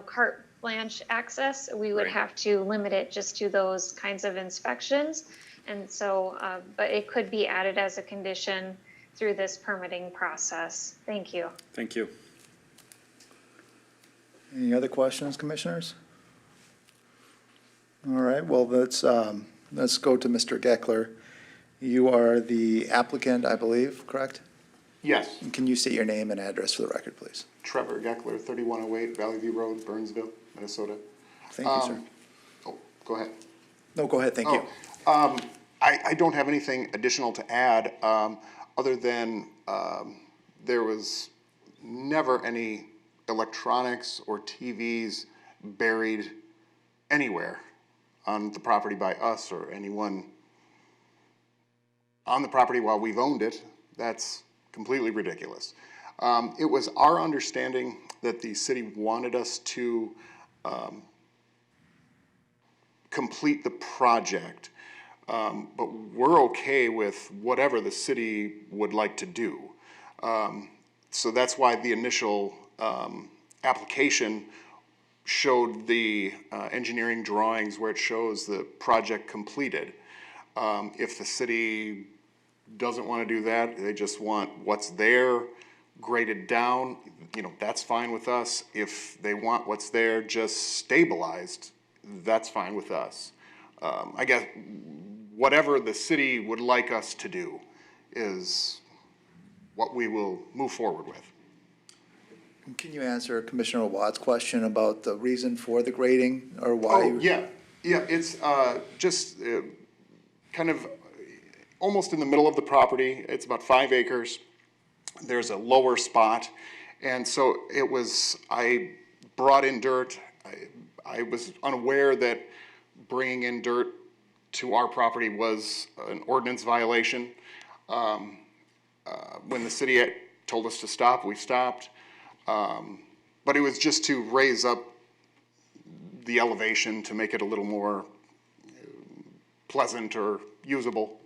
carte blanche access. We would have to limit it just to those kinds of inspections. And so, but it could be added as a condition through this permitting process. Thank you. Thank you. Any other questions, commissioners? All right, well, let's go to Mr. Geckler. You are the applicant, I believe, correct? Yes, And can you state your name and address for the record, please? Trevor Geckler, 3108 Valley View Road, Burnsville, Minnesota. Thank you, sir. Oh, go ahead. No, go ahead, thank you. I don't have anything additional to add, other than there was never any electronics or TVs buried anywhere on the property by us or anyone on the property while we've owned it. That's completely ridiculous. It was our understanding that the city wanted us to complete the project, but we're okay with whatever the city would like to do. So that's why the initial application showed the engineering drawings where it shows the project completed. If the city doesn't want to do that, they just want what's there graded down, you know, that's fine with us. If they want what's there just stabilized, that's fine with us. I guess whatever the city would like us to do is what we will move forward with. Can you answer Commissioner Watt's question about the reason for the grading, or why? Oh, yeah, it's just kind of almost in the middle of the property. It's about 5 acres. There's a lower spot, and so it was, I brought in dirt. I was unaware that bringing in dirt to our property was an ordinance violation. When the city told us to stop, we stopped. But it was just to raise up the elevation to make it a little more pleasant or usable.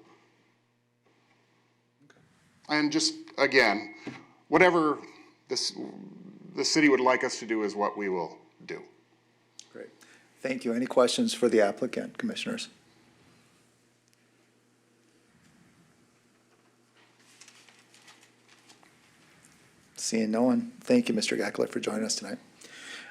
And just, again, whatever the city would like us to do is what we will do. Great. Thank you. Any questions for the applicant, commissioners? Seeing no one, thank you, Mr. Geckler, for joining us tonight.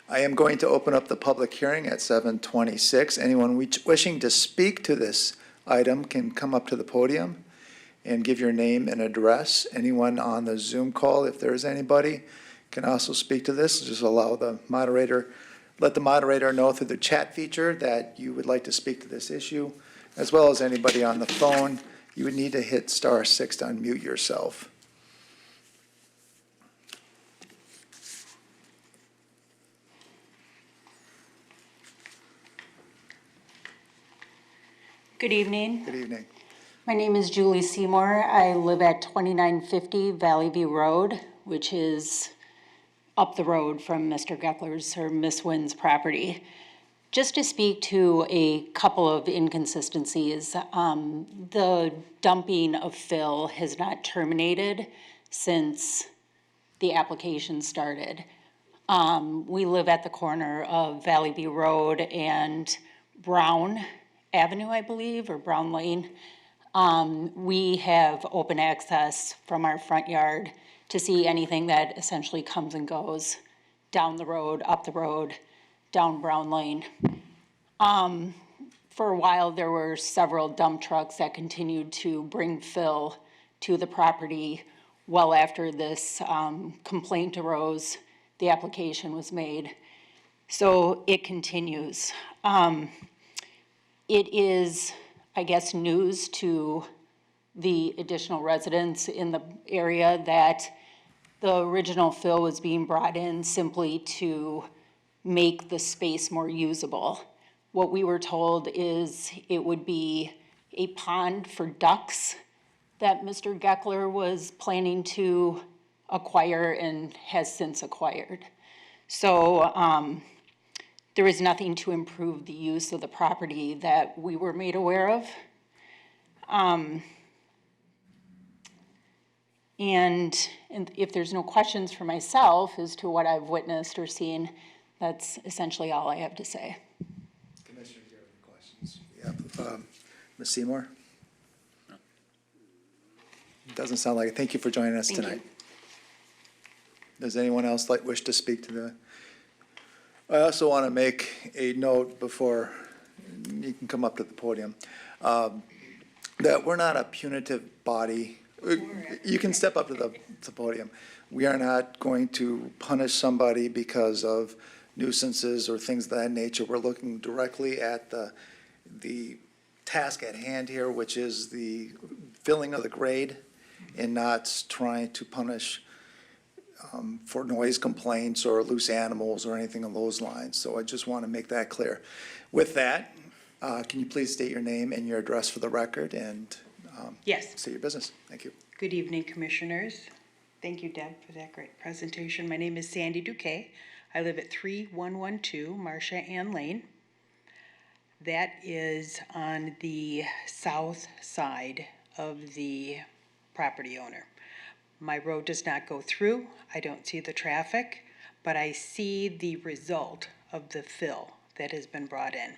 I am going to open up the public hearing at 7:26. Anyone wishing to speak to this item can come up to the podium and give your name and address. Anyone on the Zoom call, if there is anybody, can also speak to this. Just allow the moderator, let the moderator know through the chat feature that you would like to speak to this issue, as well as anybody on the phone. You would need to hit *6 to unmute yourself. Good evening. Good evening. My name is Julie Seymour. I live at 2950 Valley View Road, which is up the road from Mr. Geckler's or Miss Wynn's property. Just to speak to a couple of inconsistencies, the dumping of fill has not terminated since the application started. We live at the corner of Valley View Road and Brown Avenue, I believe, or Brown Lane. We have open access from our front yard to see anything that essentially comes and goes down the road, up the road, down Brown Lane. For a while, there were several dump trucks that continued to bring fill to the property. Well after this complaint arose, the application was made. So it continues. It is, I guess, news to the additional residents in the area that the original fill was being brought in simply to make the space more usable. What we were told is it would be a pond for ducks that Mr. Geckler was planning to acquire and has since acquired. So there is nothing to improve the use of the property that we were made aware of. And if there's no questions for myself as to what I've witnessed or seen, that's essentially all I have to say. Commissioner, do you have any questions? Yeah. Ms. Seymour? No. Doesn't sound like it. Thank you for joining us tonight. Does anyone else wish to speak to the? I also want to make a note before you can come up to the podium, that we're not a punitive body. You can step up to the podium. We are not going to punish somebody because of nuisances or things of that nature. We're looking directly at the task at hand here, which is the filling of the grade, and not trying to punish for noise complaints or loose animals or anything along those lines. So I just want to make that clear. With that, can you please state your name and your address for the record and Yes. state your business? Thank you. Good evening, Commissioners. Thank you, Deb, for that great presentation. My name is Sandy Duque. I live at 3112 Marcia Ann Lane. That is on the south side of the property owner. My road does not go through. I don't see the traffic, but I see the result of the fill that has been brought in.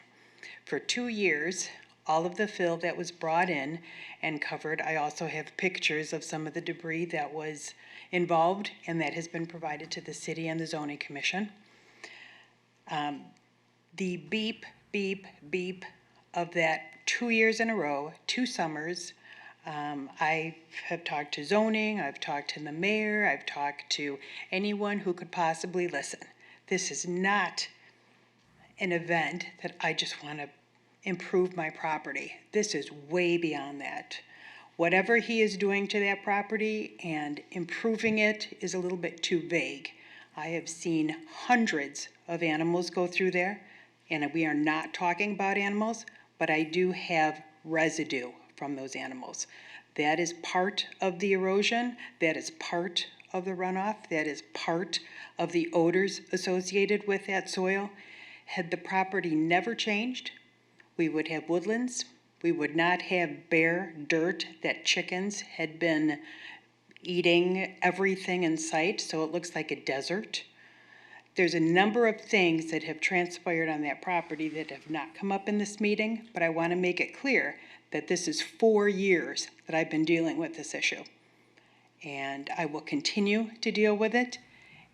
For 2 years, all of the fill that was brought in and covered, I also have pictures of some of the debris that was involved, and that has been provided to the city and the zoning commission. The beep, beep, beep of that 2 years in a row, 2 summers, I have talked to zoning, I've talked to the mayor, I've talked to anyone who could possibly listen. This is not an event that I just want to improve my property. This is way beyond that. Whatever he is doing to that property and improving it is a little bit too vague. I have seen hundreds of animals go through there, and we are not talking about animals, but I do have residue from those animals. That is part of the erosion, that is part of the runoff, that is part of the odors associated with that soil. Had the property never changed, we would have woodlands. We would not have bare dirt that chickens had been eating everything in sight, so it looks like a desert. There's a number of things that have transpired on that property that have not come up in this meeting, but I want to make it clear that this is 4 years that I've been dealing with this issue. And I will continue to deal with it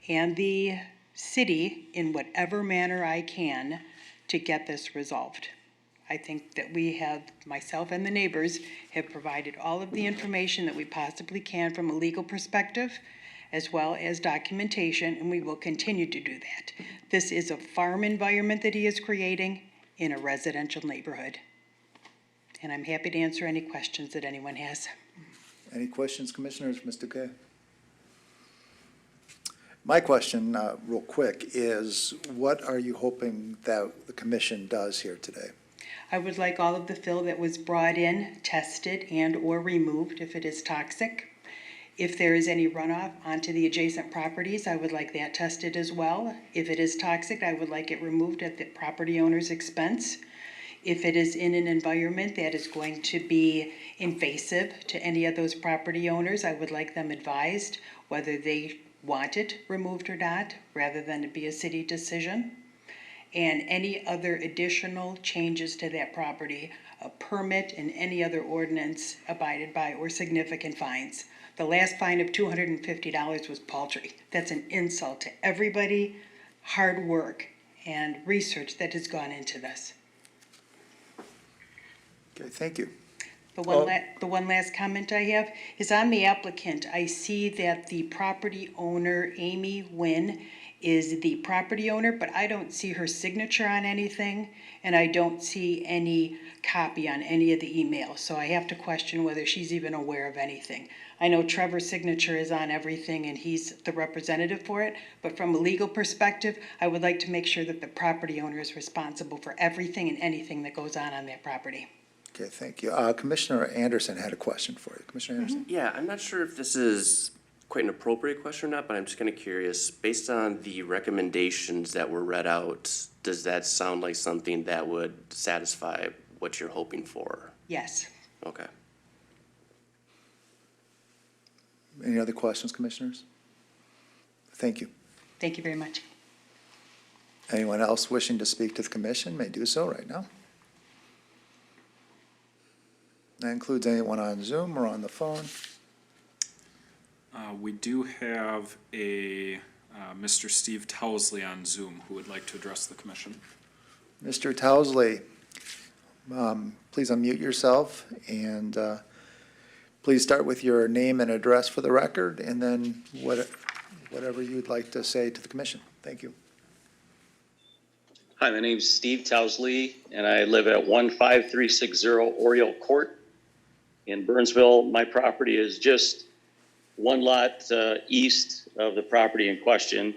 and the city in whatever manner I can to get this resolved. I think that we have, myself and the neighbors, have provided all of the information that we possibly can from a legal perspective, as well as documentation, and we will continue to do that. This is a farm environment that he is creating in a residential neighborhood. And I'm happy to answer any questions that anyone has. Any questions, Commissioners? Mr. Kay? My question, real quick, is what are you hoping that the commission does here today? I would like all of the fill that was brought in tested and or removed if it is toxic. If there is any runoff onto the adjacent properties, I would like that tested as well. If it is toxic, I would like it removed at the property owner's expense. If it is in an environment that is going to be invasive to any of those property owners, I would like them advised whether they want it removed or not, rather than it be a city decision. And any other additional changes to that property, a permit and any other ordinance abided by, or significant fines. The last fine of $250 was paltry. That's an insult to everybody, hard work and research that has gone into this. Okay, thank you. The one last comment I have is on the applicant. I see that the property owner, Amy Huynh, is the property owner, but I don't see her signature on anything, and I don't see any copy on any of the emails, so I have to question whether she's even aware of anything. I know Trevor's signature is on everything, and he's the representative for it, but from a legal perspective, I would like to make sure that the property owner is responsible for everything and anything that goes on that property. Okay, thank you. Commissioner Anderson had a question for you. Commissioner Anderson? Yeah, I'm not sure if this is quite an appropriate question or not, but I'm just kind of curious. Based on the recommendations that were read out, does that sound like something that would satisfy what you're hoping for? Yes. Okay. Any other questions, Commissioners? Thank you. Thank you very much. Anyone else wishing to speak to the commission may do so right now. That includes anyone on Zoom or on the phone. We do have a Mr. Steve Towsley on Zoom who would like to address the commission. Mr. Towsley, please unmute yourself and please start with your name and address for the record, and then whatever you'd like to say to the commission. Thank you. Hi, my name's Steve Towsley, and I live at 15360 Oriole Court in Burnsville. My property is just one lot east of the property in question.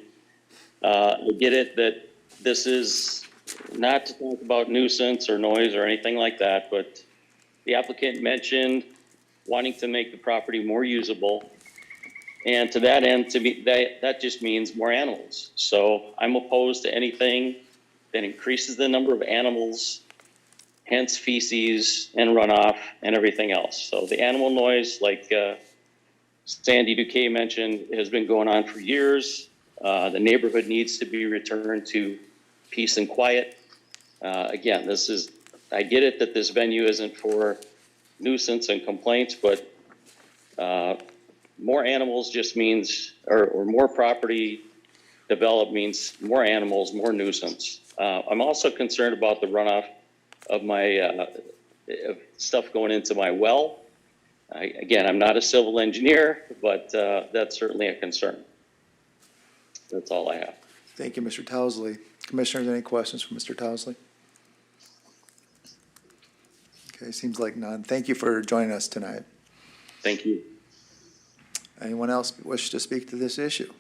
I get it that this is not to talk about nuisance or noise or anything like that, but the applicant mentioned wanting to make the property more usable. And to that end, to me, that just means more animals. So I'm opposed to anything that increases the number of animals, hence feces and runoff and everything else. So the animal noise, like Sandy Duque mentioned, has been going on for years. The neighborhood needs to be returned to peace and quiet. Again, I get it that this venue isn't for nuisance and complaints, but more animals just means, or more property developed means more animals, more nuisance. I'm also concerned about the runoff of my stuff going into my well. Again, I'm not a civil engineer, but that's certainly a concern. That's all I have. Thank you, Mr. Towesley. Commissioners, any questions for Mr. Towesley? Okay, seems like none. Thank you for joining us tonight. Thank you. Anyone else wish to speak to this issue?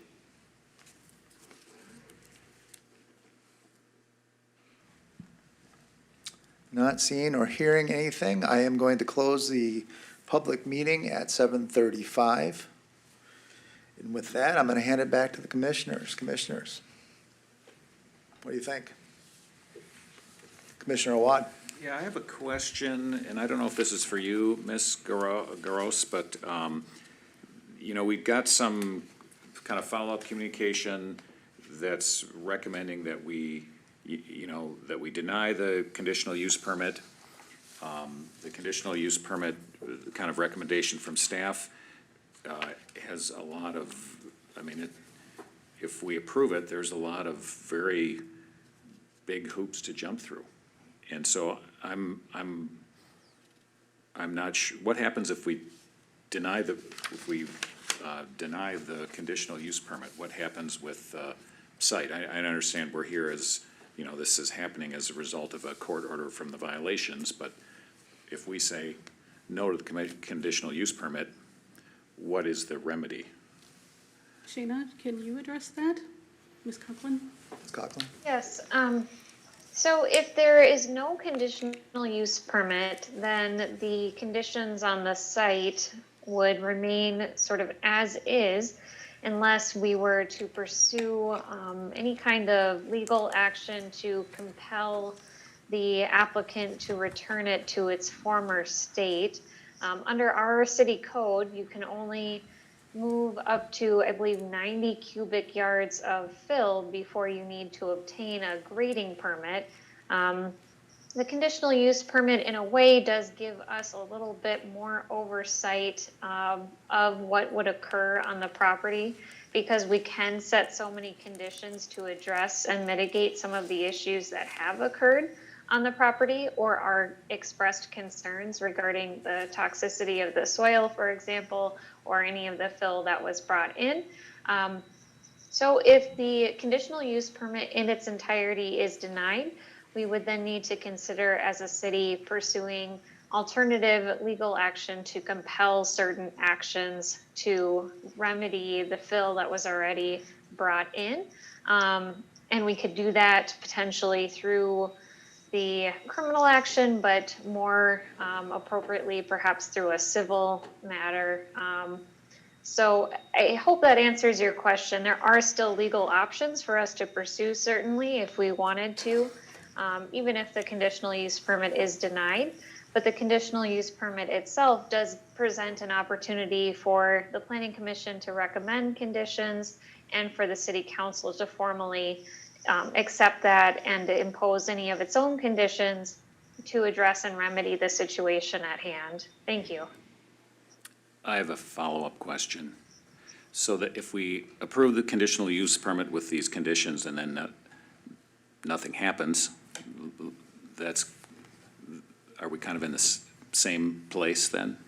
Not seeing or hearing anything, I am going to close the public meeting at 7:35. And with that, I'm going to hand it back to the commissioners. Commissioners, what do you think? Commissioner Awad? Yeah, I have a question, and I don't know if this is for you, Ms. Garos, but, we've got some kind of follow-up communication that's recommending that we, that we deny the conditional use permit. The conditional use permit kind of recommendation from staff has a lot of, if we approve it, there's a lot of very big hoops to jump through. And so I'm not sure, what happens if we deny the conditional use permit? What happens with site? I understand we're here as, this is happening as a result of a court order from the violations, but if we say no to the conditional use permit, what is the remedy? Shayna, can you address that? Ms. Conklin? Ms. Conklin? Yes, so if there is no conditional use permit, then the conditions on the site would remain sort of as is unless we were to pursue any kind of legal action to compel the applicant to return it to its former state. Under our city code, you can only move up to, I believe, 90 cubic yards of fill before you need to obtain a grading permit. The conditional use permit, in a way, does give us a little bit more oversight of what would occur on the property, because we can set so many conditions to address and mitigate some of the issues that have occurred on the property or are expressed concerns regarding the toxicity of the soil, for example, or any of the fill that was brought in. So if the conditional use permit in its entirety is denied, we would then need to consider as a city pursuing alternative legal action to compel certain actions to remedy the fill that was already brought in. And we could do that potentially through the criminal action, but more appropriately perhaps through a civil matter. So I hope that answers your question. There are still legal options for us to pursue, certainly, if we wanted to, even if the conditional use permit is denied. But the conditional use permit itself does present an opportunity for the Planning Commission to recommend conditions and for the City Council to formally accept that and to impose any of its own conditions to address and remedy the situation at hand. Thank you. I have a follow-up question. So that if we approve the conditional use permit with these conditions and then nothing happens, are we kind of in the same place then?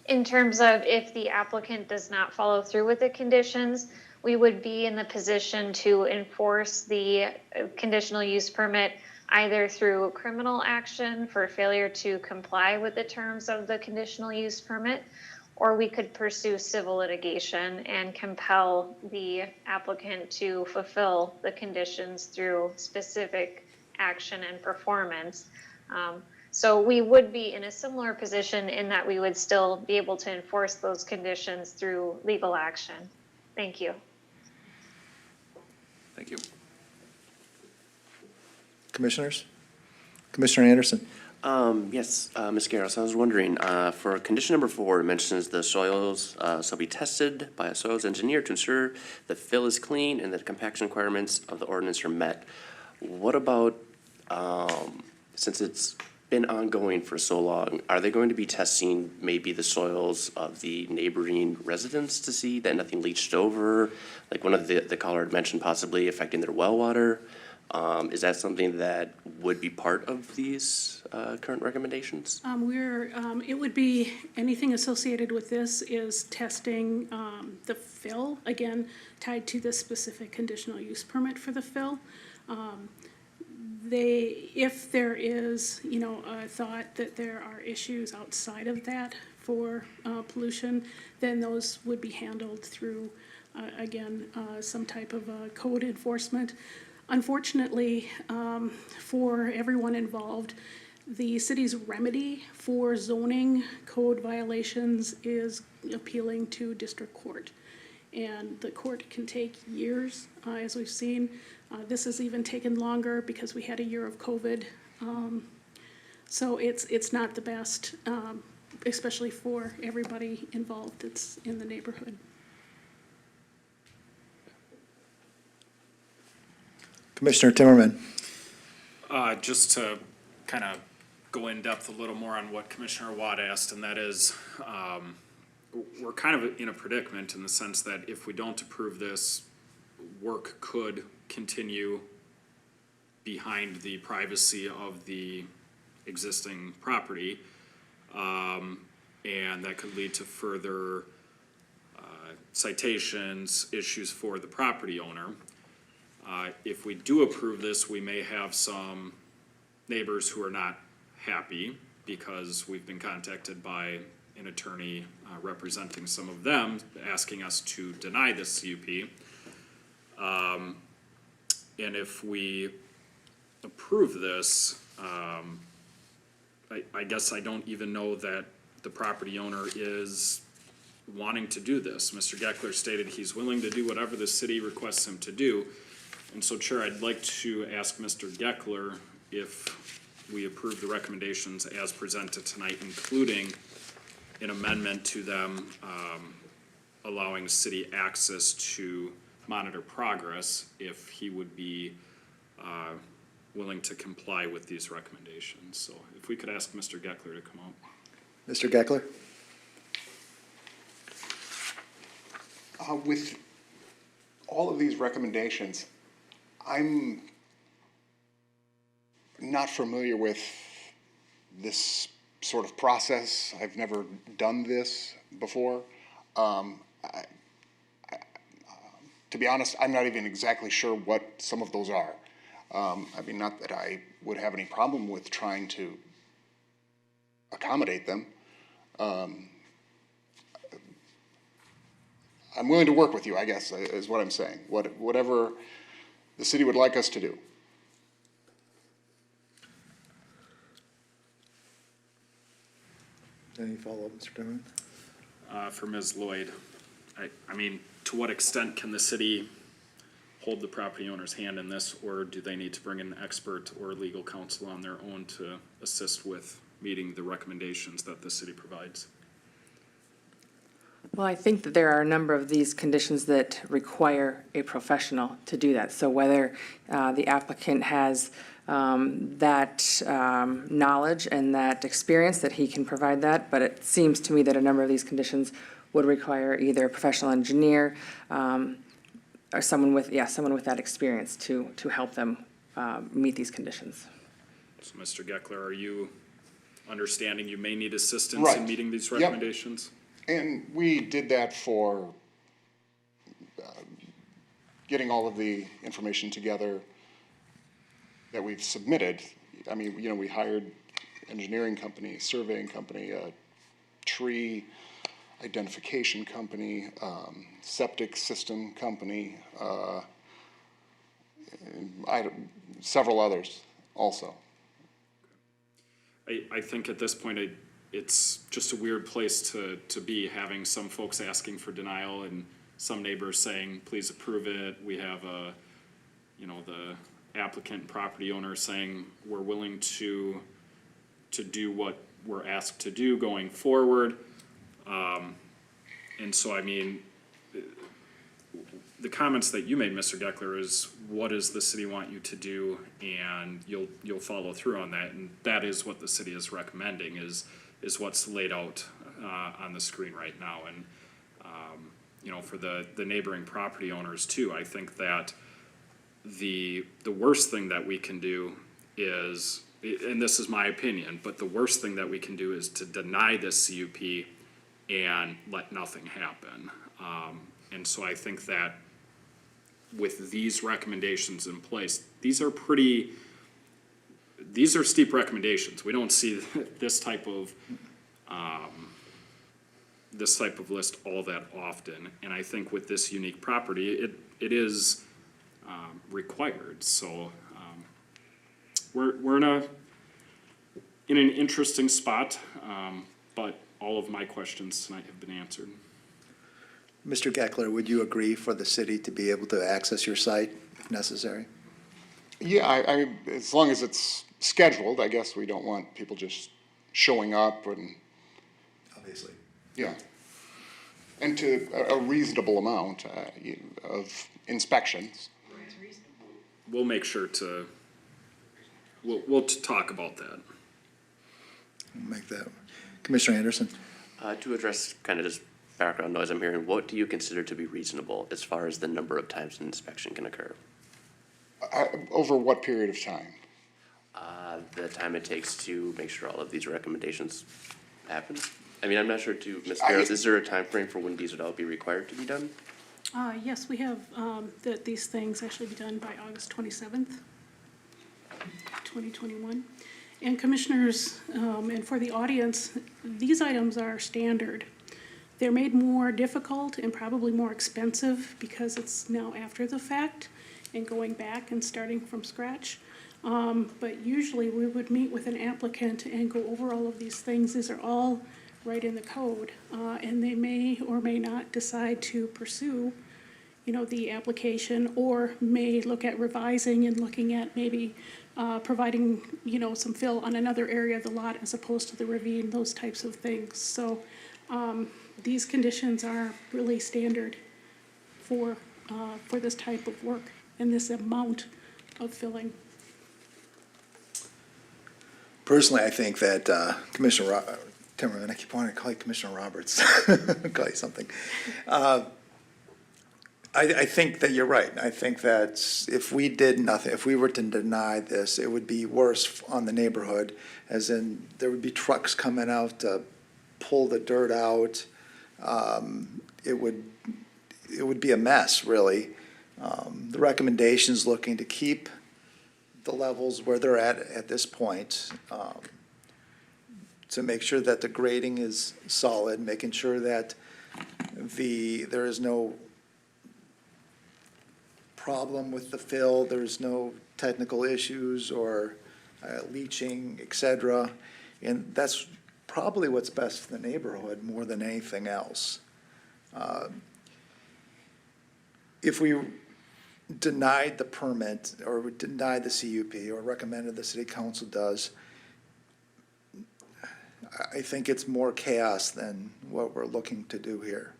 In terms of if the applicant does not follow through with the conditions, we would be in the position to enforce the conditional use permit either through criminal action for failure to comply with the terms of the conditional use permit, or we could pursue civil litigation and compel the applicant to fulfill the conditions through specific action and performance. So we would be in a similar position in that we would still be able to enforce those conditions through legal action. Thank you. Thank you. Commissioners? Commissioner Anderson? Yes, Ms. Garros, I was wondering, for condition number 4, it mentions the soils shall be tested by a soils engineer to ensure the fill is clean and that the compaction requirements of the ordinance are met. What about, since it's been ongoing for so long, are they going to be testing maybe the soils of the neighboring residents to see that nothing leached over? Like one of the caller had mentioned possibly affecting their well water. Is that something that would be part of these current recommendations? It would be, anything associated with this is testing the fill, again, tied to the specific conditional use permit for the fill. If there is, a thought that there are issues outside of that for pollution, then those would be handled through, some type of code enforcement. Unfortunately, for everyone involved, the city's remedy for zoning code violations is appealing to district court. And the court can take years, as we've seen. This has even taken longer because we had a year of COVID. So it's not the best, especially for everybody involved that's in the neighborhood. Commissioner Timmerman? Just to kind of go in depth a little more on what Commissioner Watt asked, and that is, we're kind of in a predicament in the sense that if we don't approve this, work could continue behind the privacy of the existing property, and that could lead to further citations, issues for the property owner. If we do approve this, we may have some neighbors who are not happy because we've been contacted by an attorney representing some of them, asking us to deny this CUP. And if we approve this, I guess I don't even know that the property owner is wanting to do this. Mr. Geckler stated he's willing to do whatever the city requests him to do. And so, Chair, I'd like to ask Mr. Geckler if we approve the recommendations as presented tonight, including an amendment to them allowing city access to monitor progress, if he would be willing to comply with these recommendations. So if we could ask Mr. Geckler to come up. Mr. Geckler? With all of these recommendations, I'm not familiar with this sort of process. I've never done this before. To be honest, I'm not even exactly sure what some of those are. Not that I would have any problem with trying to accommodate them. I'm willing to work with you, I guess, is what I'm saying. Whatever the city would like us to do. Any follow-up, Mr. Timmerman? For Ms. Lloyd, to what extent can the city hold the property owner's hand in this, or do they need to bring an expert or legal counsel on their own to assist with meeting the recommendations that the city provides? Well, I think that there are a number of these conditions that require a professional to do that. So whether the applicant has that knowledge and that experience, that he can provide that, but it seems to me that a number of these conditions would require either a professional engineer or someone with that experience to help them meet these conditions. So, Mr. Geckler, are you understanding you may need assistance Right. in meeting these Yep. recommendations? And we did that for getting all of the information together that we've submitted. We hired engineering company, surveying company, a tree identification company, septic system company, several others also. I think at this point, it's just a weird place to be, having some folks asking for denial and some neighbors saying, please approve it. We have the applicant and property owner saying, we're willing to do what we're asked to do going forward. And so, I mean, the comments that you made, Mr. Geckler, is what does the city want you to do, and you'll follow through on that, and that is what the city is recommending, is what's laid out on the screen right now. And for the neighboring property owners too, I think that the worst thing that we can do is, and this is my opinion, but the worst thing that we can do is to deny this CUP and let nothing happen. And so I think that with these recommendations in place, these are steep recommendations. We don't see this type of list all that often. And I think with this unique property, it is required. So we're in an interesting spot, but all of my questions tonight have been answered. Mr. Geckler, would you agree for the city to be able to access your site if necessary? Yeah, I as long as it's scheduled, I guess we don't want people just showing up and. Obviously. Yeah. And to a reasonable amount of inspections. We'll make sure we'll talk about that. Make that. Commissioner Anderson? To address kind of just background noise I'm hearing, what do you consider to be reasonable as far as the number of times an inspection can occur? Over what period of time? The time it takes to make sure all of these recommendations happen? I mean, I'm not sure Ms. Garrett, is there a time frame for when these would all be required to be done? Yes, we have that these things actually be done by August 27th, 2021. And commissioners, and for the audience, these items are standard. They're made more difficult and probably more expensive because it's now after the fact and going back and starting from scratch. But usually we would meet with an applicant and go over all of these things. These are all right in the code, and they may or may not decide to pursue, the application, or may look at revising and looking at maybe providing, some fill on another area of the lot as opposed to the ravine, those types of things. So these conditions are really standard for this type of work and this amount of filling. Personally, I think that Commissioner Timmerman, I keep wanting to call you Commissioner Roberts, call you something. I think that you're right. I think that if we did nothing, if we were to deny this, it would be worse on the neighborhood, as in there would be trucks coming out to pull the dirt out. It would be a mess, really. The recommendation's looking to keep the levels where they're at this point, to make sure that the grading is solid, making sure that there is no problem with the fill, there's no technical issues or leaching, et cetera. And that's probably what's best for the neighborhood more than anything else. If we denied the permit or denied the CUP or recommended the city council does, I think it's more chaos than what we're looking to do here.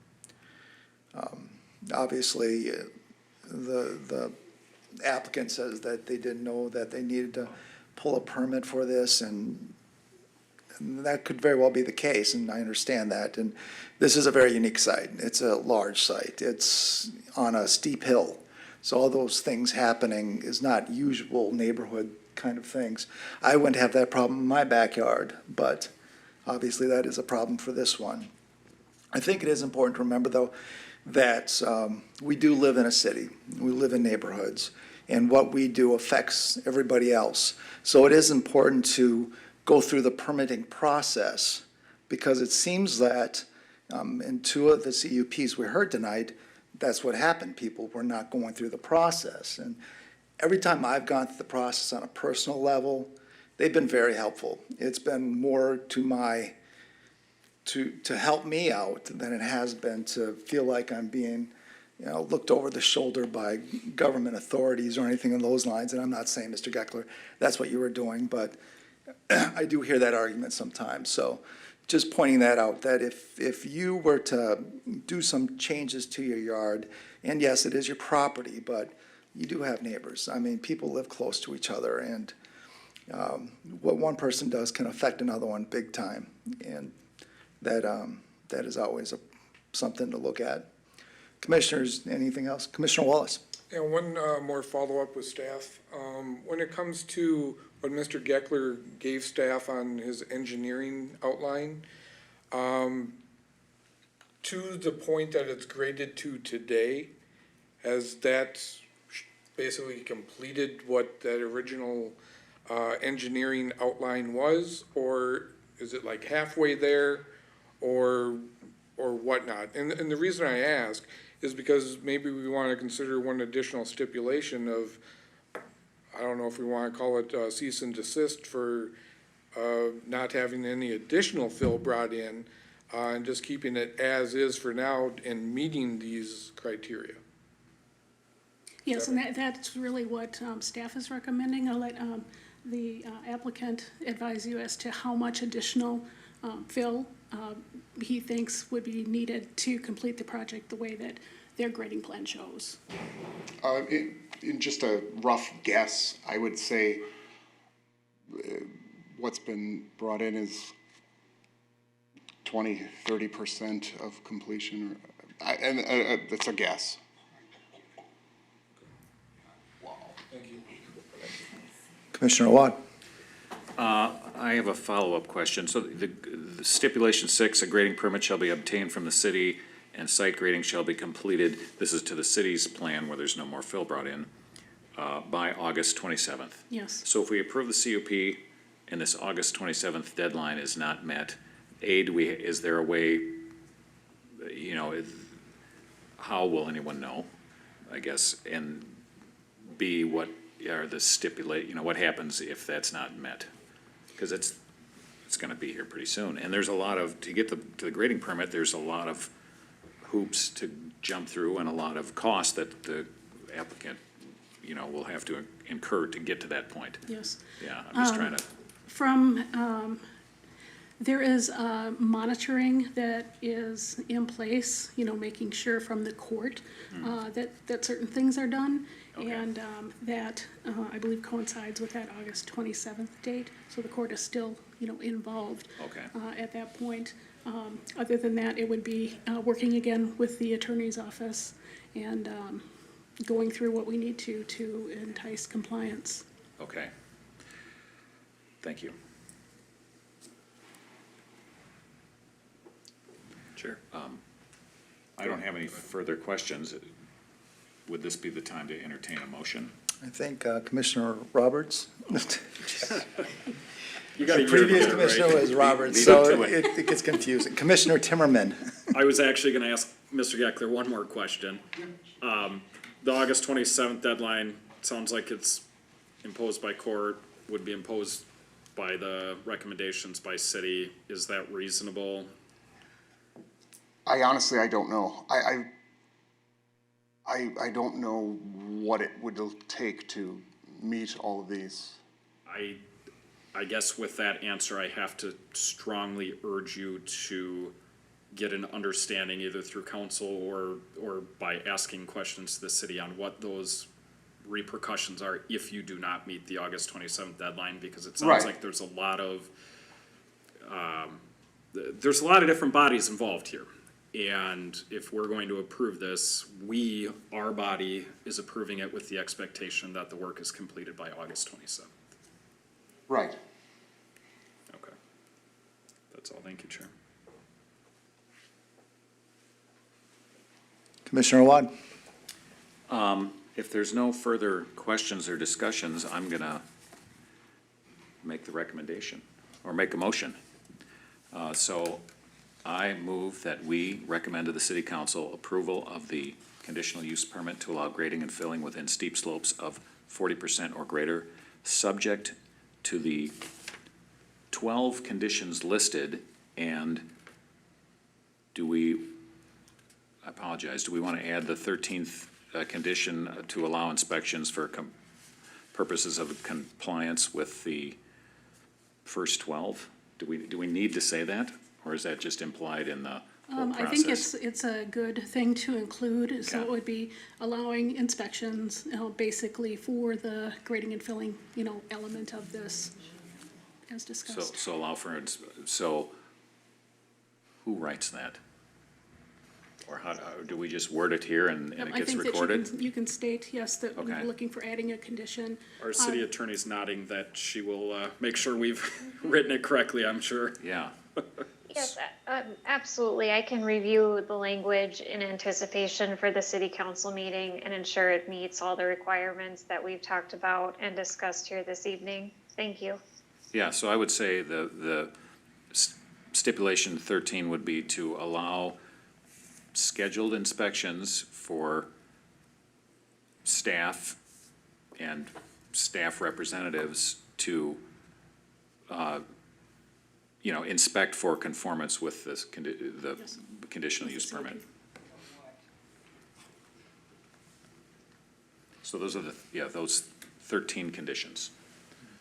Obviously, the applicant says that they didn't know that they needed to pull a permit for this, and that could very well be the case, and I understand that. And this is a very unique site. It's a large site. It's on a steep hill. So all those things happening is not usual neighborhood kind of things. I wouldn't have that problem in my backyard, but obviously that is a problem for this one. I think it is important to remember, though, that we do live in a city. We live in neighborhoods, and what we do affects everybody else. So it is important to go through the permitting process, because it seems that in two of the CUPs we heard tonight, that's what happened. People were not going through the process. And every time I've gone through the process on a personal level, they've been very helpful. It's been more to help me out than it has been to feel like I'm being, looked over the shoulder by government authorities or anything in those lines. And I'm not saying, Mr. Geckler, that's what you were doing, but I do hear that argument sometimes. So just pointing that out, that if you were to do some changes to your yard, and yes, it is your property, but you do have neighbors. I mean, people live close to each other, and what one person does can affect another one big time. And that is always something to look at. Commissioners, anything else? Commissioner Wallace? Yeah, one more follow-up with staff. When it comes to what Mr. Geckler gave staff on his engineering outline, to the point that it's graded to today, has that basically completed what that original engineering outline was, or is it like halfway there, or whatnot? And the reason I ask is because maybe we want to consider one additional stipulation of, I don't know if we want to call it cease and desist for not having any additional fill brought in, and just keeping it as is for now and meeting these criteria. Yes, and that's really what staff is recommending. I'll let the applicant advise you as to how much additional fill he thinks would be needed to complete the project the way that their grading plan shows. In just a rough guess, I would say what's been brought in is 20–30% of completion, and that's a guess. Thank you. Commissioner Watt? I have a follow-up question. So the stipulation 6, a grading permit shall be obtained from the city and site grading shall be completed. This is to the city's plan where there's no more fill brought in, by August 27th. Yes. So if we approve the CUP and this August 27th deadline is not met, is there a way, how will anyone know, I guess? And B, what are the what happens if that's not met? Because it's gonna be here pretty soon. And there's a lot of, to get to the grading permit, there's a lot of hoops to jump through and a lot of cost that the applicant, will have to incur to get to that point. Yes. Yeah, I'm just trying to. There is monitoring that is in place, making sure from the court that certain things are done. Okay. And that, I believe, coincides with that August 27th date. So the court is still, involved at that point. Other than that, it would be working again with the attorney's office and going through what we need to entice compliance. Okay. Thank you. Sure. I don't have any further questions. Would this be the time to entertain a motion? I think Commissioner Roberts. You got a The previous year, commissioner right? was Roberts, Leave so it to it. it gets confusing. Commissioner Timmerman. I was actually gonna ask Mr. Geckler one more question. The August 27th deadline, sounds like it's imposed by court, would be imposed by the recommendations by city. Is that reasonable? I honestly, I don't know. I don't know what it would take to meet all of these. I guess with that answer, I have to strongly urge you to get an understanding either through council or by asking questions to the city on what those repercussions are if you do not meet the August 27th deadline, because it sounds Right. like there's a lot of different bodies involved here. And if we're going to approve this, our body is approving it with the expectation that the work is completed by August 27th. Right. Okay. That's all. Thank you, Chair. Commissioner Watt? If there's no further questions or discussions, I'm gonna make the recommendation, or make a motion. So I move that we recommend to the city council approval of the conditional use permit to allow grading and filling within steep slopes of 40% or greater, subject to the 12 conditions listed, and I apologize, do we want to add the 13th condition to allow inspections for purposes of compliance with the first 12? Do we need to say that, or is that just implied in the whole process? I think it's a good thing to include, so Okay. it would be allowing inspections, basically for the grading and filling, element of this, as discussed. So allow for, so who writes that? Or how, do we just word it here and it I gets think recorded? that you can state, yes, that we're Okay. looking for adding a condition. Our city attorney's nodding that she will make sure we've written it correctly, I'm sure. Yeah. Yes, absolutely. I can review the language in anticipation for the city council meeting and ensure it meets all the requirements that we've talked about and discussed here this evening. Thank you. Yeah, so I would say the stipulation 13 would be to allow scheduled inspections for staff and staff representatives to, inspect for conformance with this, the conditional use permit. So those are those 13 conditions.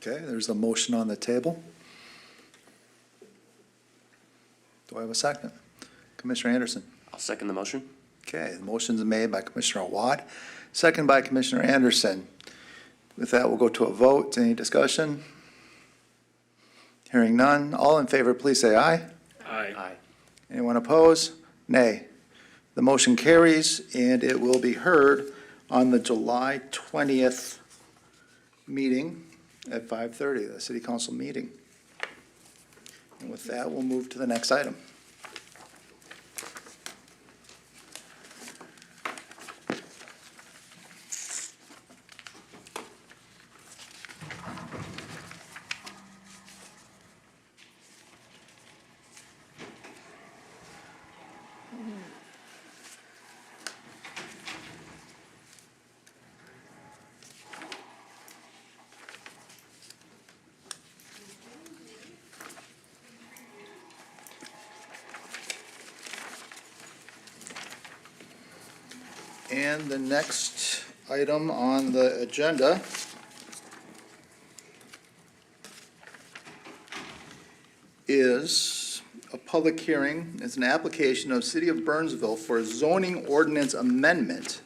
Okay, there's a motion on the table. Do I have a second? Commissioner Anderson? I'll second the motion. Okay, the motion's made by Commissioner Watt, second by Commissioner Anderson. With that, we'll go to a vote. Any discussion? Hearing none. All in favor, please say aye. Aye. Anyone opposed? Nay. The motion carries, and it will be heard on the July 20th meeting at 5:30, the city council meeting. And with that, we'll move to the next item. And the next item on the agenda is a public hearing. It's an application of City of Burnsville for a zoning ordinance amendment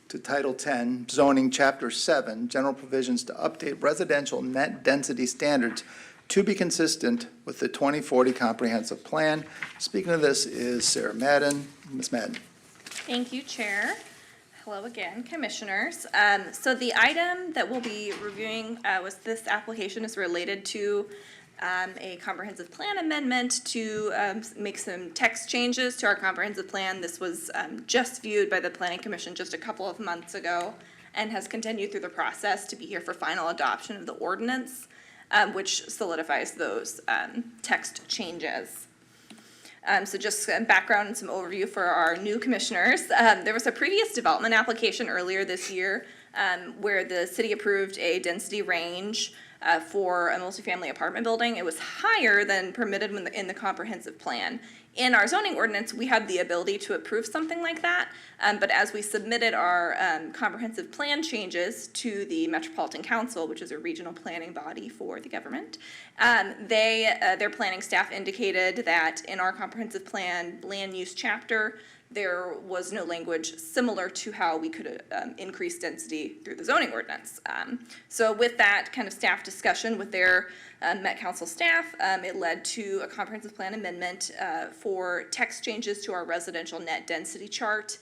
to Title 10 zoning, Chapter 7, general provisions to update residential net density standards to be consistent with the 2040 comprehensive plan. Speaking of this is Sarah Madden. Ms. Madden. Thank you, Chair. Hello again, Commissioners. So the item that we'll be reviewing was this application is related to a comprehensive plan amendment to make some text changes to our comprehensive plan. This was just viewed by the Planning Commission just a couple of months ago and has continued through the process to be here for final adoption of the ordinance, which solidifies those text changes. So just some background and some overview for our new commissioners. There was a previous development application earlier this year where the city approved a density range for a multifamily apartment building. It was higher than permitted in the comprehensive plan. In our zoning ordinance, we had the ability to approve something like that, but as we submitted our comprehensive plan changes to the Metropolitan Council, which is a regional planning body for the government, their planning staff indicated that in our comprehensive plan land use chapter, there was no language similar to how we could increase density through the zoning ordinance. So with that kind of staff discussion with their Met Council staff, it led to a comprehensive plan amendment for text changes to our residential net density chart.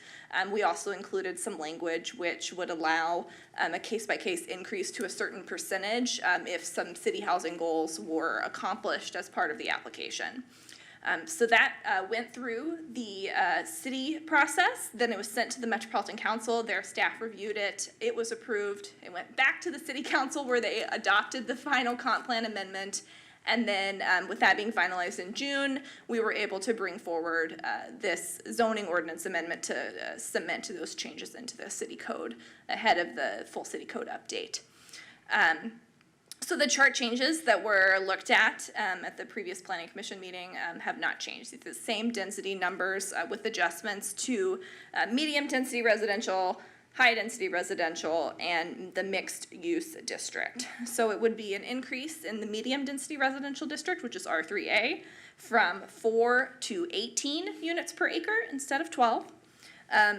We also included some language which would allow a case-by-case increase to a certain percentage if some city housing goals were accomplished as part of the application. So that went through the city process, then it was sent to the Metropolitan Council, their staff reviewed it, it was approved, it went back to the city council where they adopted the final comp plan amendment, and then with that being finalized in June, we were able to bring forward this zoning ordinance amendment to cement those changes into the city code ahead of the full city code update. So the chart changes that were looked at the previous planning commission meeting have not changed. It's the same density numbers with adjustments to medium density residential, high density residential, and the mixed use district. So it would be an increase in the medium density residential district, which is R3A, from 4 to 18 units per acre instead of 12.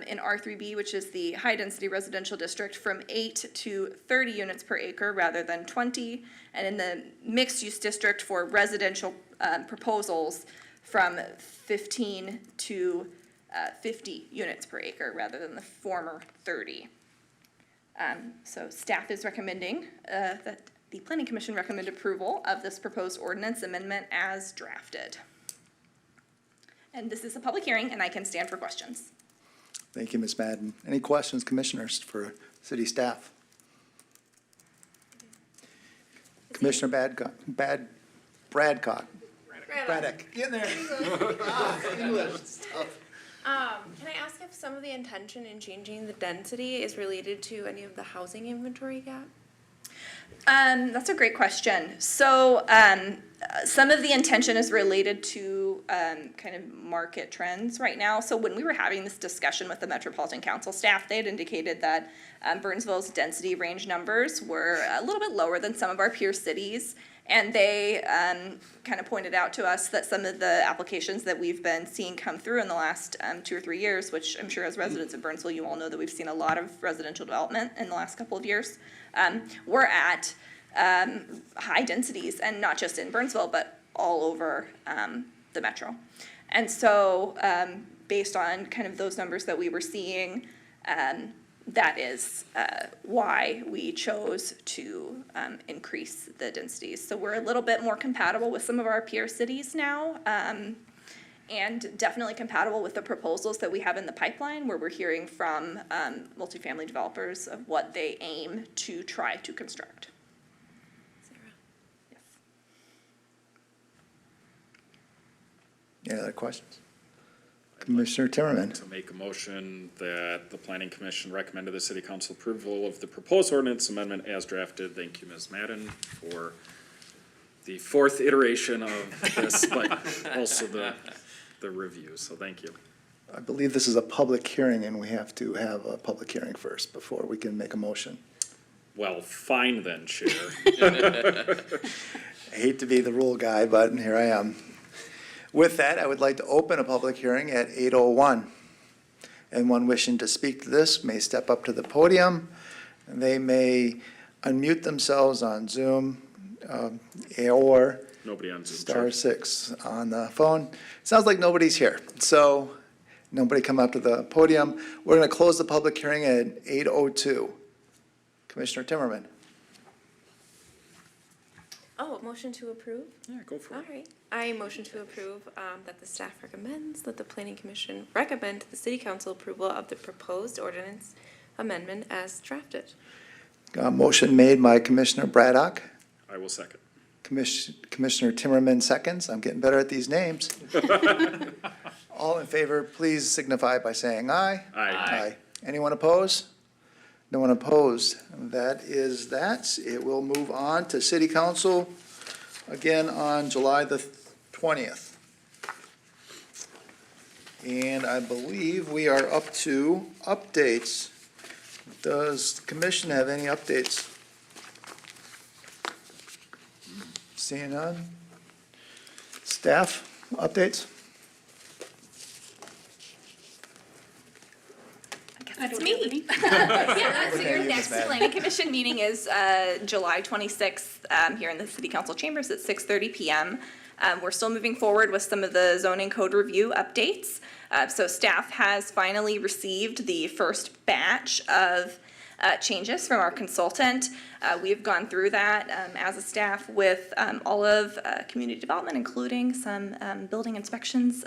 In R3B, which is the high-density residential district, from 8 to 30 units per acre rather than 20, and in the mixed-use district for residential proposals, from 15 to 50 units per acre rather than the former 30. So staff is recommending that the Planning Commission recommend approval of this proposed ordinance amendment as drafted. And this is a public hearing, and I can stand for questions. Thank you, Ms. Madden. Any questions, commissioners, for city staff? Commissioner Braddock. Get in there. English stuff. Can I ask if some of the intention in changing the density is related to any of the housing inventory gap? That's a great question. So, some of the intention is related to, kind of market trends right now. So when we were having this discussion with the Metropolitan Council staff, they had indicated that, Burnsville's density range numbers were a little bit lower than some of our peer cities. And they, kind of pointed out to us that some of the applications that we've been seeing come through in the last, 2 or 3 years, which I'm sure as residents of Burnsville, you all know that we've seen a lot of residential development in the last couple of years. We're at high densities, and not just in Burnsville, but all over the metro. And so, based on kind of those numbers that we were seeing, that is why we chose to increase the densities. So we're a little bit more compatible with some of our peer cities now, and definitely compatible with the proposals that we have in the pipeline, where we're hearing from multifamily developers of what they aim to try to construct. Yes. Any other questions? Commissioner Timmerman. To make a motion that the Planning Commission recommend to the City Council approval of the proposed ordinance amendment as drafted. Thank you, Ms. Madden, for the fourth iteration of this, but also the review, so thank you. I believe this is a public hearing, and we have to have a public hearing first before we can make a motion. Well, fine then, Chair. I hate to be the rule guy, but here I am. With that, I would like to open a public hearing at 8:01. Anyone wishing to speak to this may step up to the podium, and they may unmute themselves on Zoom, or Nobody on Zoom. star Chair. 6 on the phone. Sounds like nobody's here, so nobody come up to the podium. We're going to close the public hearing at 8:02. Commissioner Timmerman. Oh, motion to approve? Yeah, go for it. All right. I motion to approve that the staff recommends that the Planning Commission recommend to the City Council approval of the proposed ordinance amendment as drafted. Motion made by Commissioner Braddock. I will second. Commissioner Timmerman seconds. I'm getting better at these names. All in favor, please signify by saying aye. Aye. Anyone opposed? No one opposed. That is that. It will move on to City Council again on July the 20th. And I believe we are up to updates. Does the commission have any updates? Seeing none? Staff updates? That's me. Yeah, so your next planning commission meeting is July 26th here in the City Council chambers at 6:30 p.m. We're still moving forward with some of the zoning code review updates. So staff has finally received the first batch of changes from our consultant. We have gone through that as a staff with all of community development, including some building inspections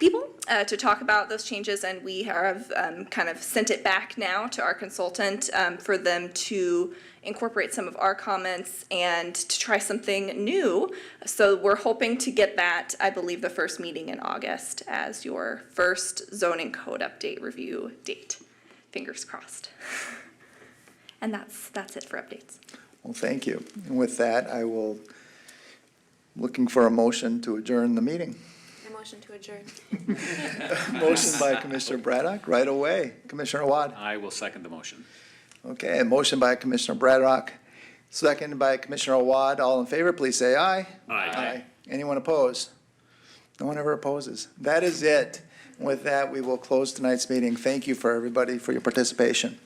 people to talk about those changes, and we have kind of sent it back now to our consultant for them to incorporate some of our comments and to try something new. So we're hoping to get that, I believe, the first meeting in August as your first zoning code update review date. Fingers crossed. And that's it for updates. Well, thank you. And with that, I will, looking for a motion to adjourn the meeting. A motion to adjourn. Motion by Commissioner Braddock, right away. Commissioner Awad. I will second the motion. Okay, a motion by Commissioner Braddock, seconded by Commissioner Awad. All in favor, please say aye. Aye. Anyone opposed? No one ever opposes. That is it. With that, we will close tonight's meeting. Thank you for everybody for your participation.